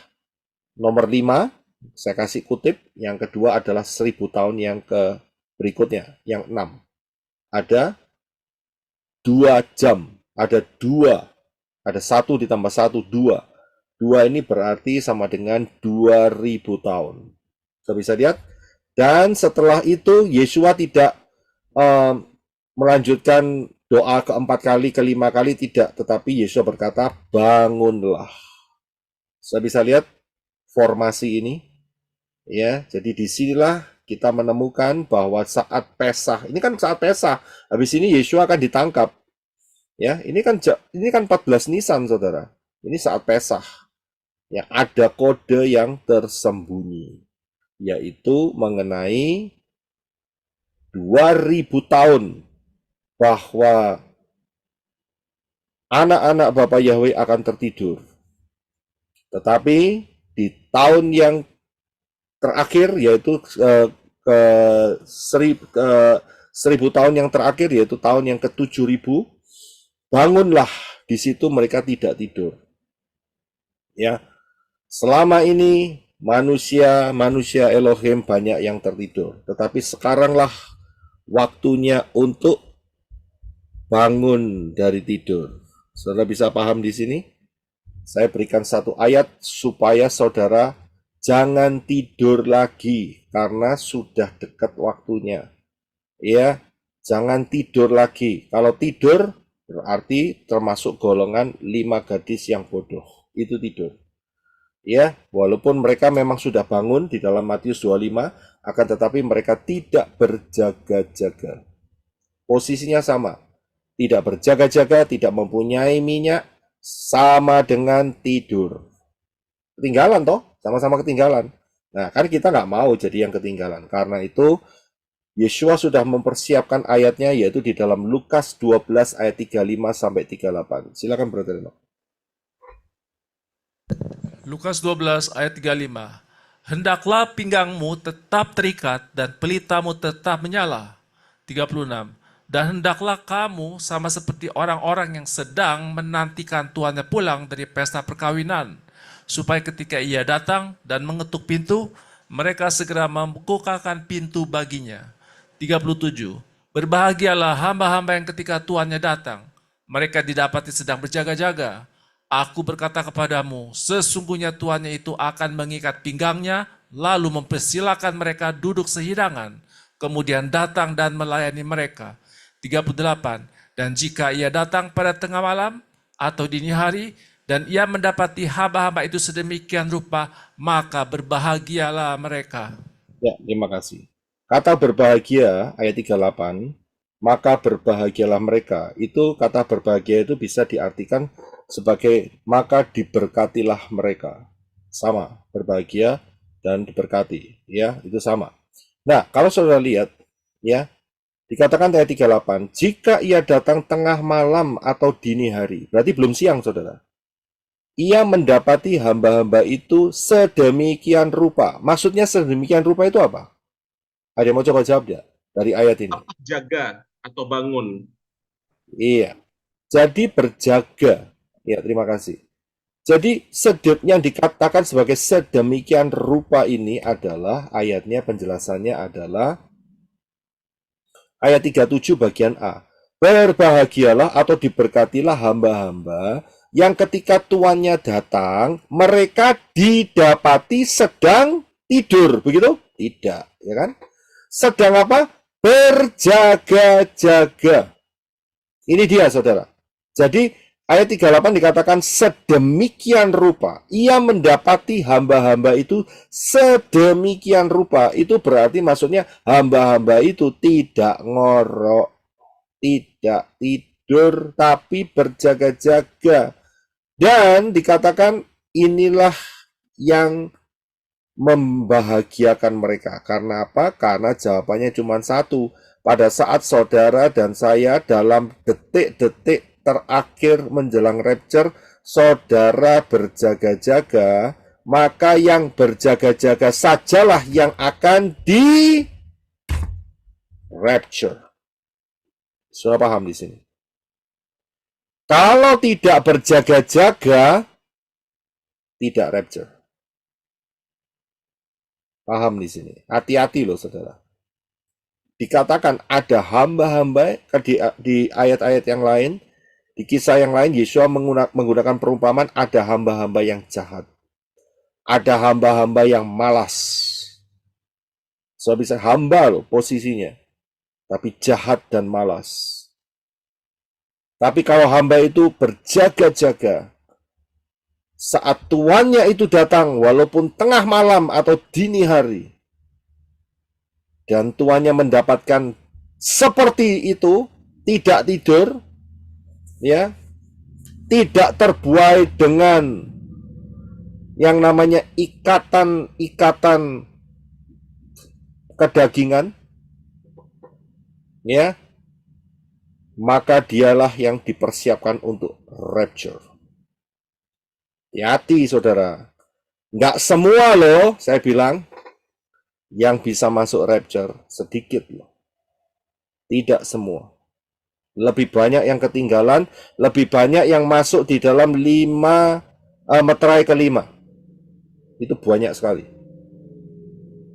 nomor 5. Saya kasih kutip, yang kedua adalah 1000 tahun yang berikutnya, yang 6. Ada 2 jam, ada 2, ada 1 ditambah 1, 2. 2 ini berarti sama dengan 2000 tahun. Saya bisa lihat, dan setelah itu Yeshua tidak melanjutkan doa ke-4 kali, ke-5 kali, tidak, tetapi Yeshua berkata, bangunlah. Saya bisa lihat formasi ini. Ya, jadi disinilah kita menemukan bahwa saat Pesah, ini kan saat Pesah, habis ini Yeshua akan ditangkap. Ya, ini kan 14 Nisan, saudara. Ini saat Pesah. Ya, ada kode yang tersembunyi, yaitu mengenai 2000 tahun bahwa anak-anak Bapa Yahweh akan tertidur. Tetapi di tahun yang terakhir, yaitu ke 1000 tahun yang terakhir, yaitu tahun yang ke-7000, bangunlah. Di situ mereka tidak tidur. Ya, selama ini manusia Elohim banyak yang tertidur, tetapi sekaranglah waktunya untuk bangun dari tidur. Saudara bisa paham di sini? Saya berikan 1 ayat supaya saudara jangan tidur lagi karena sudah dekat waktunya. Ya, jangan tidur lagi. Kalau tidur berarti termasuk golongan 5 gadis yang bodoh. Itu tidur. Ya, walaupun mereka memang sudah bangun di dalam Matius 25, akan tetapi mereka tidak berjaga-jaga. Posisinya sama. Tidak berjaga-jaga, tidak mempunyai minyak, sama dengan tidur. Ketinggalan toh? Sama-sama ketinggalan. Nah, kan kita nggak mau jadi yang ketinggalan. Karena itu, Yeshua sudah mempersiapkan ayatnya, yaitu di dalam Lukas 12 ayat 35 sampai 38. Silakan Brother Enoch. Lukas 12 ayat 35. Hendaklah pinggangmu tetap terikat dan pelitamu tetap menyala. 36. Dan hendaklah kamu sama seperti orang-orang yang sedang menantikan tuannya pulang dari pesta perkawinan, supaya ketika ia datang dan mengetuk pintu, mereka segera membukakan pintu baginya. 37. Berbahagialah hamba-hamba yang ketika tuannya datang, mereka didapati sedang berjaga-jaga. Aku berkata kepadamu, sesungguhnya tuannya itu akan mengikat pinggangnya, lalu mempersilakan mereka duduk sehidangan, kemudian datang dan melayani mereka. 38. Dan jika ia datang pada tengah malam atau dini hari, dan ia mendapati hamba-hamba itu sedemikian rupa, maka berbahagialah mereka. Ya, terima kasih. Kata berbahagia, ayat 38, maka berbahagialah mereka. Itu kata berbahagia itu bisa diartikan sebagai maka diberkatilah mereka. Sama, berbahagia dan diberkati. Ya, itu sama. Nah, kalau saudara lihat, ya, dikatakan ayat 38, jika ia datang tengah malam atau dini hari, berarti belum siang, saudara. Ia mendapati hamba-hamba itu sedemikian rupa. Maksudnya sedemikian rupa itu apa? Ada yang mau coba jawab ya dari ayat ini? Jaga atau bangun. Iya. Jadi berjaga. Ya, terima kasih. Jadi yang dikatakan sebagai sedemikian rupa ini adalah ayatnya, penjelasannya adalah ayat 37 bagian A. Berbahagialah atau diberkatilah hamba-hamba yang ketika tuannya datang, mereka didapati sedang tidur. Begitu? Tidak, ya kan? Sedang apa? Berjaga-jaga. Ini dia, saudara. Jadi, ayat 38 dikatakan sedemikian rupa. Ia mendapati hamba-hamba itu sedemikian rupa. Itu berarti maksudnya hamba-hamba itu tidak ngorok, tidak tidur, tapi berjaga-jaga. Dan dikatakan inilah yang membahagiakan mereka. Karena apa? Karena jawabannya cuma satu. Pada saat saudara dan saya dalam detik-detik terakhir menjelang rapture, saudara berjaga-jaga, maka yang berjaga-jaga sajalah yang akan di rapture. Sudah paham di sini? Kalau tidak berjaga-jaga, tidak rapture. Paham di sini? Hati-hati loh, saudara. Dikatakan ada hamba-hamba di ayat-ayat yang lain, di kisah yang lain, Yeshua menggunakan perumpamaan ada hamba-hamba yang jahat. Ada hamba-hamba yang malas. So bisa hamba loh posisinya, tapi jahat dan malas. Tapi kalau hamba itu berjaga-jaga, saat tuannya itu datang, walaupun tengah malam atau dini hari, dan tuannya mendapatkan seperti itu, tidak tidur, ya, tidak terbuai dengan yang namanya ikatan kedagingan, ya, maka dialah yang dipersiapkan untuk rapture. Hati-hati, saudara. Nggak semua loh, saya bilang, yang bisa masuk rapture. Sedikit loh. Tidak semua. Lebih banyak yang ketinggalan, lebih banyak yang masuk di dalam meterai kelima. Itu banyak sekali.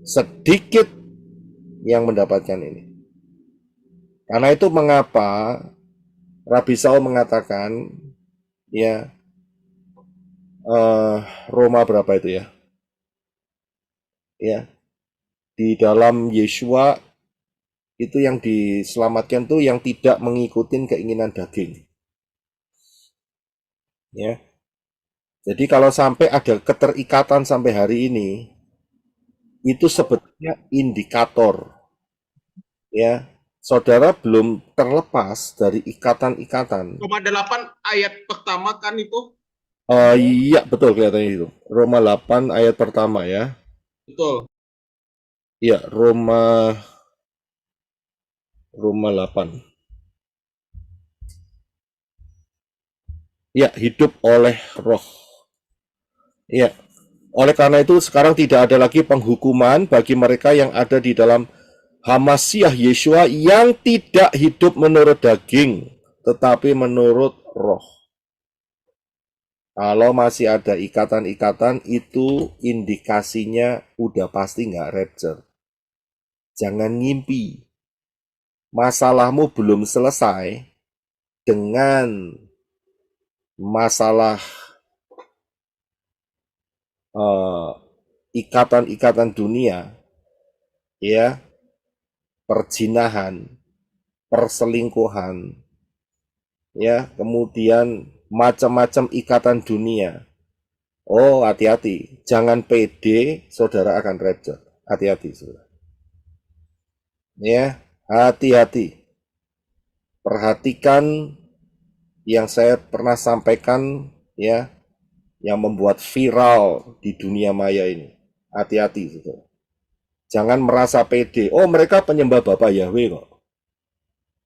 Sedikit yang mendapatkan ini. Karena itu mengapa Rabi Saul mengatakan, ya, Roma berapa itu ya? Ya, di dalam Yeshua itu yang diselamatkan tuh yang tidak mengikuti keinginan daging. Ya. Jadi kalau sampai ada keterikatan sampai hari ini, itu sebetulnya indikator, ya, saudara belum terlepas dari ikatan-ikatan. Roma 8 ayat pertama kan itu? Iya, betul kelihatannya itu. Roma 8 ayat pertama ya. Betul. Iya, Roma Roma 8. Ya, hidup oleh roh. Ya, oleh karena itu sekarang tidak ada lagi penghukuman bagi mereka yang ada di dalam Hamasiah Yeshua yang tidak hidup menurut daging, tetapi menurut roh. Kalau masih ada ikatan-ikatan, itu indikasinya udah pasti nggak rapture. Jangan ngimpi. Masalahmu belum selesai dengan masalah ikatan-ikatan dunia, ya, perjinahan, perselingkuhan, ya, kemudian macam-macam ikatan dunia. Oh, hati-hati, jangan pede saudara akan rapture. Hati-hati, saudara. Ya, hati-hati. Perhatikan yang saya pernah sampaikan, ya, yang membuat viral di dunia maya ini. Hati-hati, saudara. Jangan merasa pede. Oh, mereka penyembah Bapa Yahweh kok.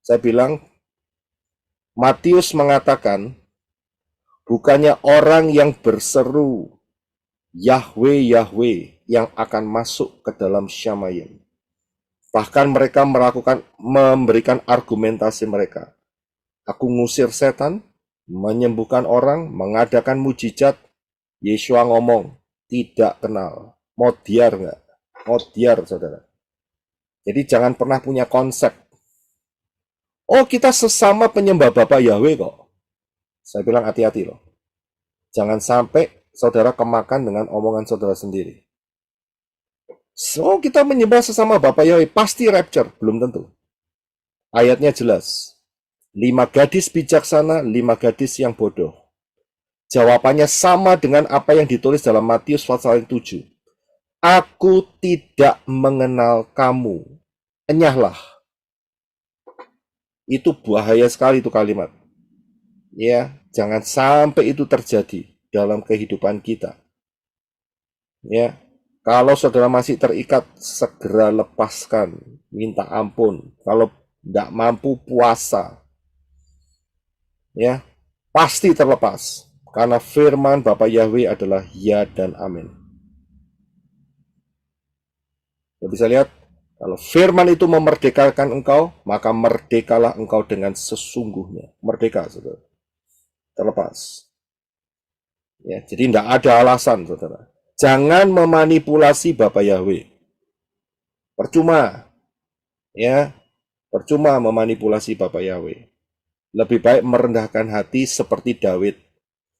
Saya bilang, Matius mengatakan, bukannya orang yang berseru Yahweh, Yahweh yang akan masuk ke dalam Syamayim. Bahkan mereka memberikan argumentasi mereka. Aku ngusir setan, menyembuhkan orang, mengadakan mujizat. Yeshua ngomong, tidak kenal. Modiar nggak? Modiar, saudara. Jadi jangan pernah punya konsep. Oh, kita sesama penyembah Bapa Yahweh kok. Saya bilang hati-hati loh. Jangan sampai saudara kemakan dengan omongan saudara sendiri. So, kita menyembah sesama Bapa Yahweh, pasti rapture, belum tentu. Ayatnya jelas. 5 gadis bijaksana, 5 gadis yang bodoh. Jawabannya sama dengan apa yang ditulis dalam Matius pasal 7. Aku tidak mengenal kamu. Enyahlah. Itu bahaya sekali itu kalimat. Ya, jangan sampai itu terjadi dalam kehidupan kita. Ya, kalau saudara masih terikat, segera lepaskan, minta ampun. Kalau tidak mampu, puasa. Ya, pasti terlepas. Karena firman Bapa Yahweh adalah ya dan amin. Anda bisa lihat, kalau firman itu memerdekakan engkau, maka merdekalah engkau dengan sesungguhnya. Merdeka, saudara. Terlepas. Ya, jadi tidak ada alasan, saudara. Jangan memanipulasi Bapa Yahweh. Percuma. Ya, percuma memanipulasi Bapa Yahweh. Lebih baik merendahkan hati seperti Daud.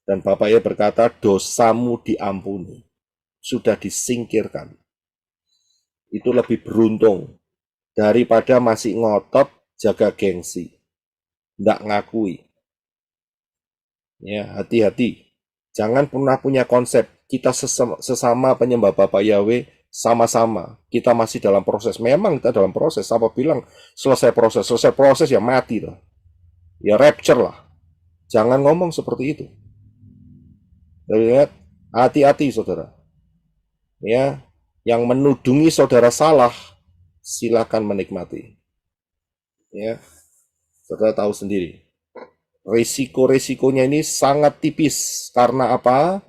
Dan Bapa Yahweh berkata, dosamu diampuni. Sudah disingkirkan. Itu lebih beruntung daripada masih ngotot jaga gengsi. Tidak ngakui. Ya, hati-hati. Jangan pernah punya konsep kita sesama penyembah Bapa Yahweh sama-sama. Kita masih dalam proses. Memang kita dalam proses. Apa bilang selesai proses ya mati lah. Ya rapture lah. Jangan ngomong seperti itu. Lihat, hati-hati saudara. Ya, yang menudungi saudara salah, silakan menikmati. Ya, saudara tahu sendiri. Risiko-risikonya ini sangat tipis. Karena apa?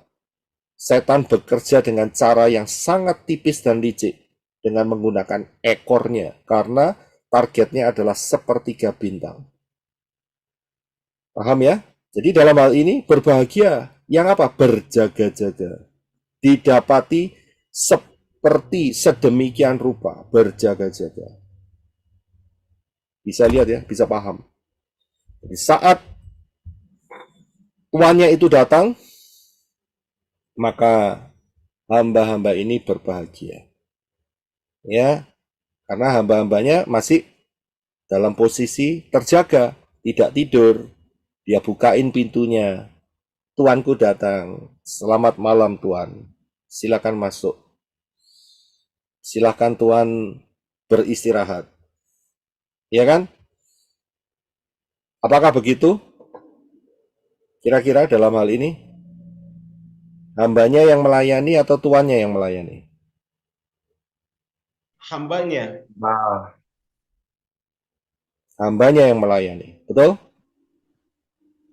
Setan bekerja dengan cara yang sangat tipis dan licik. Dengan menggunakan ekornya. Karena targetnya adalah sepertiga bintang. Paham ya? Jadi dalam hal ini berbahagia. Yang apa? Berjaga-jaga. Didapati seperti sedemikian rupa. Berjaga-jaga. Bisa lihat ya, bisa paham. Jadi saat tuannya itu datang, maka hamba-hamba ini berbahagia. Ya, karena hamba-hambanya masih dalam posisi terjaga, tidak tidur. Dia bukain pintunya. Tuanku datang. Selamat malam Tuan. Silakan masuk. Silakan Tuan beristirahat. Ya kan? Apakah begitu? Kira-kira dalam hal ini? Hambanya yang melayani atau tuannya yang melayani? Hambanya. Nah, Hambanya yang melayani. Betul?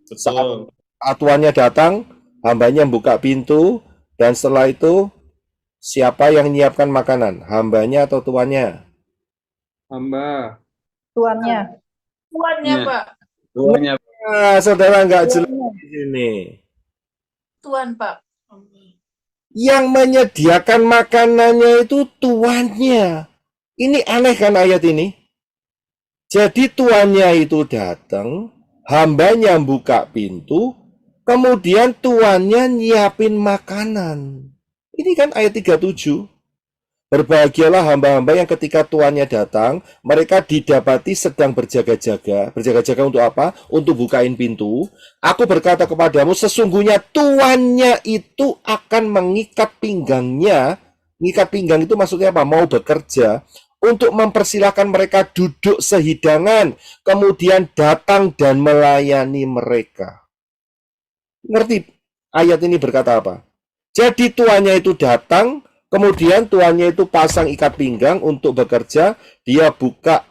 Betul. Saat tuannya datang, hambanya buka pintu, dan setelah itu siapa yang menyiapkan makanan? Hambanya atau tuannya? Hamba. Tuannya. Tuannya, Ya. Pak. Tuannya. Nah, saudara nggak jelas Tuannya. di sini. Tuan, Pak. Yang menyediakan makanannya itu tuannya. Ini aneh kan ayat ini? Jadi tuannya itu datang, hambanya buka pintu, kemudian tuannya nyiapin makanan. Ini kan ayat 37. Berbahagialah hamba-hamba yang ketika tuannya datang, mereka didapati sedang berjaga-jaga. Berjaga-jaga untuk apa? Untuk bukain pintu. Aku berkata kepadamu, sesungguhnya tuannya itu akan mengikat pinggangnya. Mengikat pinggang itu maksudnya apa? Mau bekerja. Untuk mempersilahkan mereka duduk sehidangan. Kemudian datang dan melayani mereka. Ngerti ayat ini berkata apa? Jadi tuannya itu datang, kemudian tuannya itu pasang ikat pinggang untuk bekerja, dia buka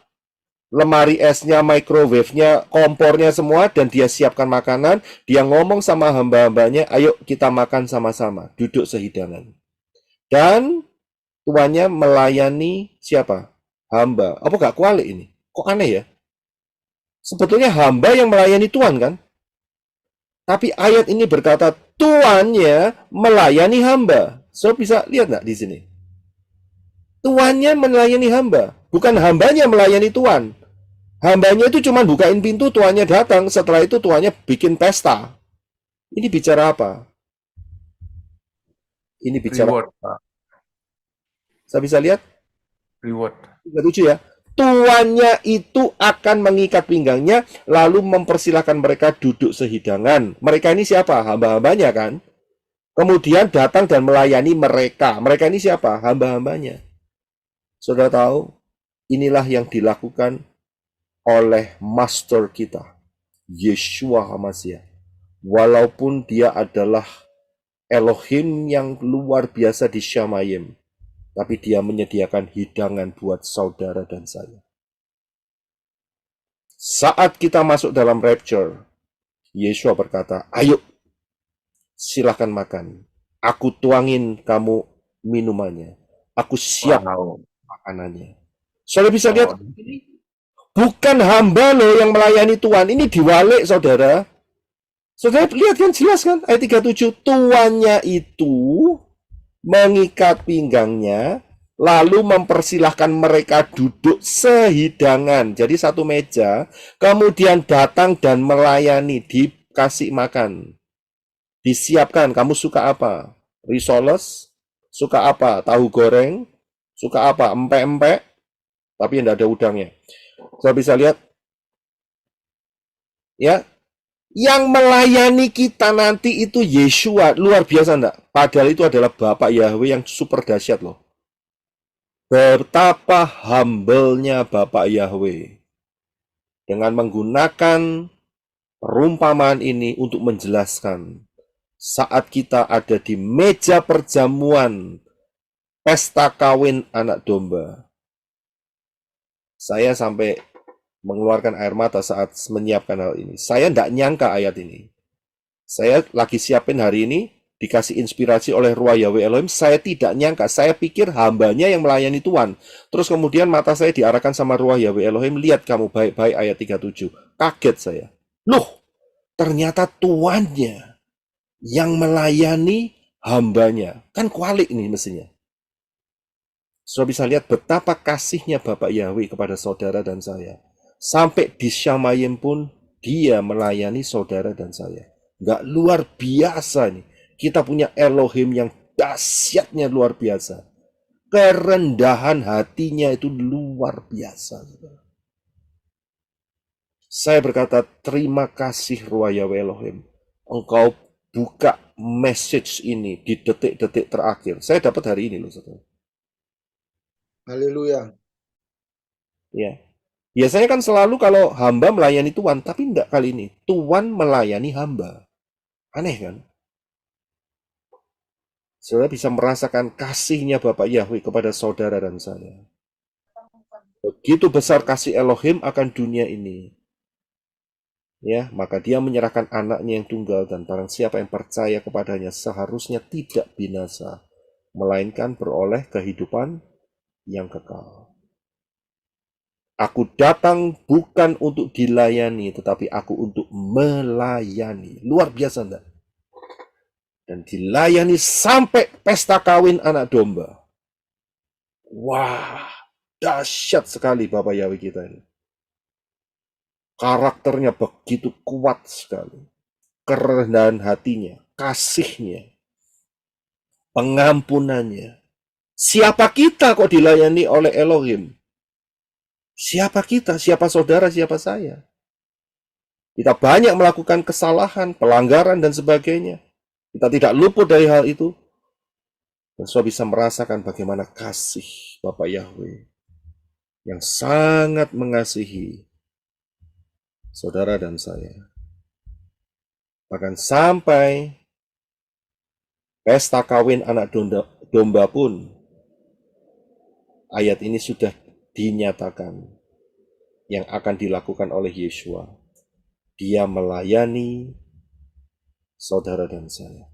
lemari esnya, microwave-nya, kompornya semua, dan dia siapkan makanan, dia ngomong sama hamba-hambanya, ayo kita makan sama-sama, duduk sehidangan. Dan tuannya melayani siapa? Hamba. Apa gak kualik ini? Kok aneh ya? Sebetulnya hamba yang melayani tuan kan? Tapi ayat ini berkata tuannya melayani hamba. So bisa lihat nggak di sini? Tuannya melayani hamba, bukan hambanya melayani tuan. Hambanya itu cuma bukain pintu, tuannya datang. Setelah itu tuannya bikin pesta. Ini bicara apa? Ini bicara Reward, Pak. Saya bisa lihat? Reward. 37 ya. Tuannya itu akan mengikat pinggangnya, lalu mempersilahkan mereka duduk sehidangan. Mereka ini siapa? Hamba-hambanya kan? Kemudian datang dan melayani mereka. Mereka ini siapa? Hamba-hambanya. Saudara tahu, inilah yang dilakukan oleh master kita, Yeshua HaMashiach. Walaupun dia adalah Elohim yang luar biasa di Syamayim, tapi dia menyediakan hidangan buat saudara dan saya. Saat kita masuk dalam rapture, Yeshua berkata, ayo, silahkan makan. Aku tuangin kamu minumannya. Aku siap makanannya. Saudara bisa lihat, bukan hamba loh yang melayani Tuhan. Ini diwalik, saudara. Saudara lihat kan, jelas kan? Ayat 37, tuannya itu mengikat pinggangnya, lalu mempersilahkan mereka duduk sehidangan. Jadi satu meja, kemudian datang dan melayani, dikasih makan. Disiapkan, kamu suka apa? Risoles? Suka apa? Tahu goreng? Suka apa? Empek-empek? Tapi tidak ada udangnya. Saya bisa lihat. Ya, yang melayani kita nanti itu Yeshua, luar biasa enggak? Padahal itu adalah Bapak Yahweh yang super dahsyat loh. Betapa humble-nya Bapak Yahweh. Dengan menggunakan perumpamaan ini untuk menjelaskan saat kita ada di meja perjamuan pesta kawin anak domba. Saya sampai mengeluarkan air mata saat menyiapkan hal ini. Saya tidak nyangka ayat ini. Saya lagi siapin hari ini, dikasih inspirasi oleh Ruah Yahweh Elohim. Saya tidak nyangka, saya pikir hambanya yang melayani Tuhan. Terus kemudian mata saya diarahkan sama Ruah Yahweh Elohim, lihat kamu baik-baik ayat 37. Kaget saya. Loh, ternyata tuannya yang melayani hambanya. Kan kualik ini mestinya. Saudara bisa lihat betapa kasihnya Bapak Yahweh kepada saudara dan saya. Sampai di Syamayim pun dia melayani saudara dan saya. Nggak luar biasa nih. Kita punya Elohim yang dahsyatnya luar biasa. Kerendahan hatinya itu luar biasa. Saya berkata, terima kasih Ruah Yahweh Elohim. Engkau buka message ini di detik-detik terakhir. Saya dapat hari ini loh, saudara. Haleluya. Ya. Biasanya kan selalu kalau hamba melayani Tuhan, tapi enggak kali ini. Tuhan melayani hamba. Aneh kan? Saudara bisa merasakan kasihnya Bapak Yahweh kepada saudara dan saya. Begitu besar kasih Elohim akan dunia ini. Ya, maka dia menyerahkan anaknya yang tunggal, dan barang siapa yang percaya kepadanya seharusnya tidak binasa, melainkan beroleh kehidupan yang kekal. Aku datang bukan untuk dilayani, tetapi aku untuk melayani. Luar biasa enggak? Dan dilayani sampai pesta kawin anak domba. Wah, dahsyat sekali Bapak Yahweh kita ini. Karakternya begitu kuat sekali. Kerendahan hatinya, kasihnya, pengampunannya. Siapa kita kok dilayani oleh Elohim? Siapa kita? Siapa saudara? Siapa saya? Kita banyak melakukan kesalahan, pelanggaran, dan sebagainya. Kita tidak luput dari hal itu. Dan saudara bisa merasakan bagaimana kasih Bapak Yahweh yang sangat mengasihi saudara dan saya. Bahkan sampai pesta kawin anak domba pun, ayat ini sudah dinyatakan yang akan dilakukan oleh Yeshua. Dia melayani saudara dan saya.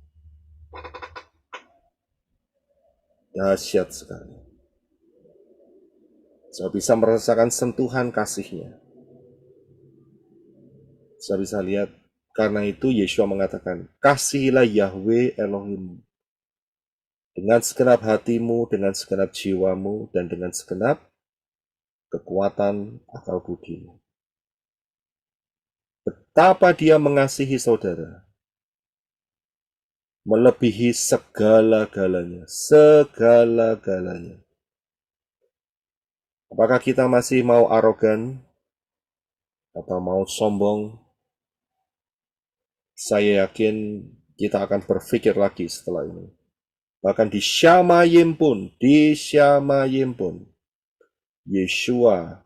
Dahsyat sekali. Saya bisa merasakan sentuhan kasihnya. Saya bisa lihat, karena itu Yeshua mengatakan, kasihilah Yahweh Elohim dengan segenap hatimu, dengan segenap jiwamu, dan dengan segenap kekuatan akal budimu. Betapa dia mengasihi saudara, melebihi segala-galanya, segala-galanya. Apakah kita masih mau arogan atau mau sombong? Saya yakin kita akan berpikir lagi setelah ini. Bahkan di Syamayim pun, Yeshua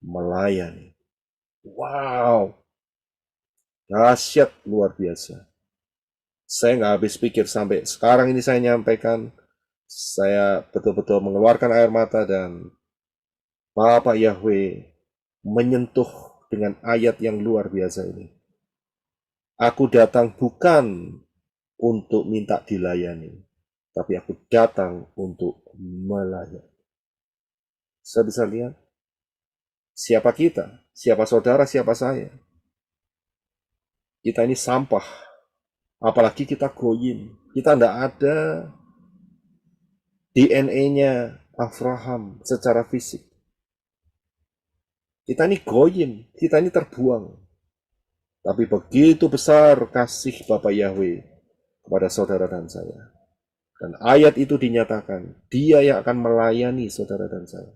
melayani. Wow, dahsyat luar biasa. Saya nggak habis pikir sampai sekarang ini saya nyampaikan, saya betul-betul mengeluarkan air mata, dan Bapak Yahweh menyentuh dengan ayat yang luar biasa ini. Aku datang bukan untuk minta dilayani, tapi aku datang untuk melayani. Saya bisa lihat siapa kita, siapa saudara, siapa saya. Kita ini sampah, apalagi kita goyim. Kita tidak ada DNA-nya Abraham secara fisik. Kita ini goyim, kita ini terbuang. Tapi begitu besar kasih Bapak Yahweh kepada saudara dan saya. Dan ayat itu dinyatakan, dia yang akan melayani saudara dan saya.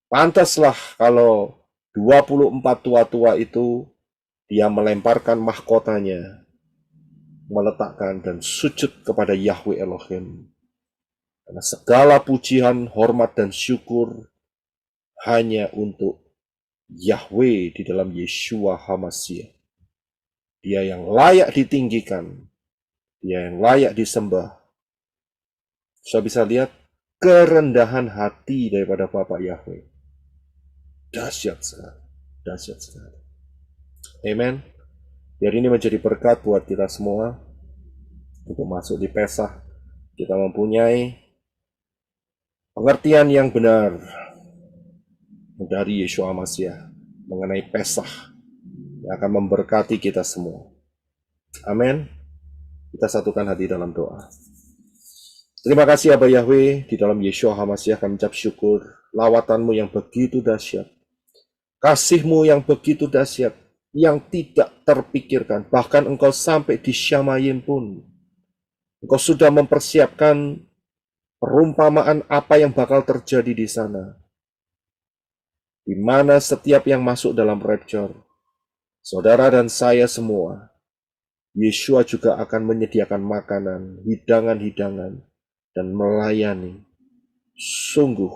Pantaslah kalau 24 tua-tua itu, dia melemparkan mahkotanya, meletakkan dan sujud kepada Yahweh Elohim. Karena segala pujian, hormat, dan syukur hanya untuk Yahweh di dalam Yeshua HaMashiach. Dia yang layak ditinggikan, dia yang layak disembah. Saya bisa lihat kerendahan hati daripada Bapak Yahweh. Dahsyat sekali, dahsyat sekali. Amen. Biar ini menjadi berkat buat kita semua untuk masuk di Pesah. Kita mempunyai pengertian yang benar dari Yeshua Mashiach mengenai Pesah yang akan memberkati kita semua. Amin. Kita satukan hati dalam doa. Terima kasih Abah Yahweh, di dalam Yeshua HaMashiach kami ucap syukur lawatanmu yang begitu dahsyat, kasihmu yang begitu dahsyat, yang tidak terpikirkan. Bahkan engkau sampai di Syamayim pun, engkau sudah mempersiapkan perumpamaan apa yang bakal terjadi di sana, di mana setiap yang masuk dalam rapture, saudara dan saya semua, Yeshua juga akan menyediakan makanan, hidangan-hidangan, dan melayani. Sungguh,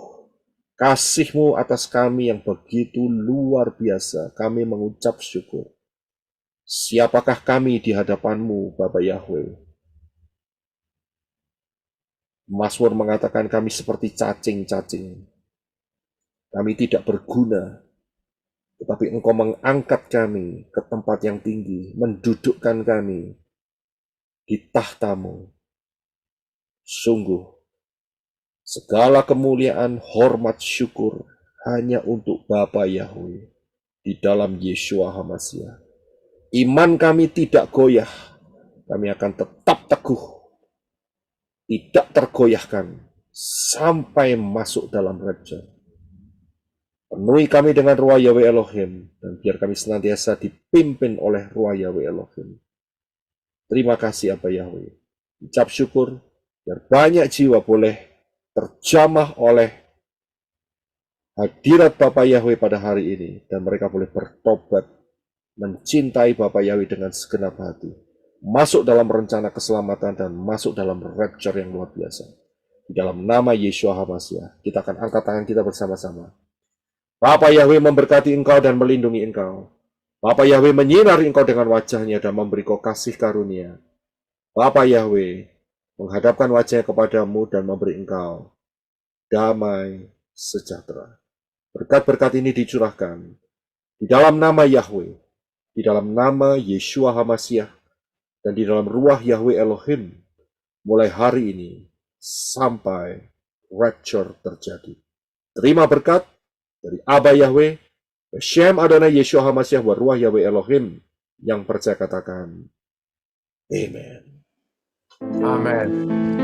kasih-Mu atas kami yang begitu luar biasa, kami mengucap syukur. Siapakah kami di hadapan-Mu, Bapa Yahweh? Mazmur mengatakan kami seperti cacing-cacing. kami tidak berguna, tetapi Engkau mengangkat kami ke tempat yang tinggi, mendudukkan kami di tahta-Mu. Sungguh, segala kemuliaan, hormat, syukur hanya untuk Bapa Yahweh di dalam Yeshua HaMashiach. Iman kami tidak goyah, kami akan tetap teguh, tidak tergoyahkan sampai masuk dalam rapture. Penuhi kami dengan Ruah Yahweh Elohim, dan biar kami senantiasa dipimpin oleh Ruah Yahweh Elohim. Terima kasih Aba Yahweh. Ucap syukur, biar banyak jiwa boleh terjamah oleh hadirat Bapa Yahweh pada hari ini, dan mereka boleh bertobat, mencintai Bapa Yahweh dengan segenap hati, masuk dalam rencana keselamatan dan masuk dalam rapture yang luar biasa. Di dalam nama Yeshua HaMashiach, kita akan angkat tangan kita bersama-sama. Bapa Yahweh memberkati engkau dan melindungi engkau. Bapa Yahweh menyinari engkau dengan wajahnya dan memberi kau kasih karunia. Bapa Yahweh menghadapkan wajahnya kepadamu dan memberi engkau damai sejahtera. Berkat-berkat ini dicurahkan di dalam nama Yahweh, di dalam nama Yeshua HaMashiach, dan di dalam Ruah Yahweh Elohim, mulai hari ini sampai rapture terjadi. Terima berkat dari Aba Yahweh, Beshem Adonai Yeshua HaMashiach, wa Ruah Yahweh Elohim. Yang percaya katakan, Amen. Amin.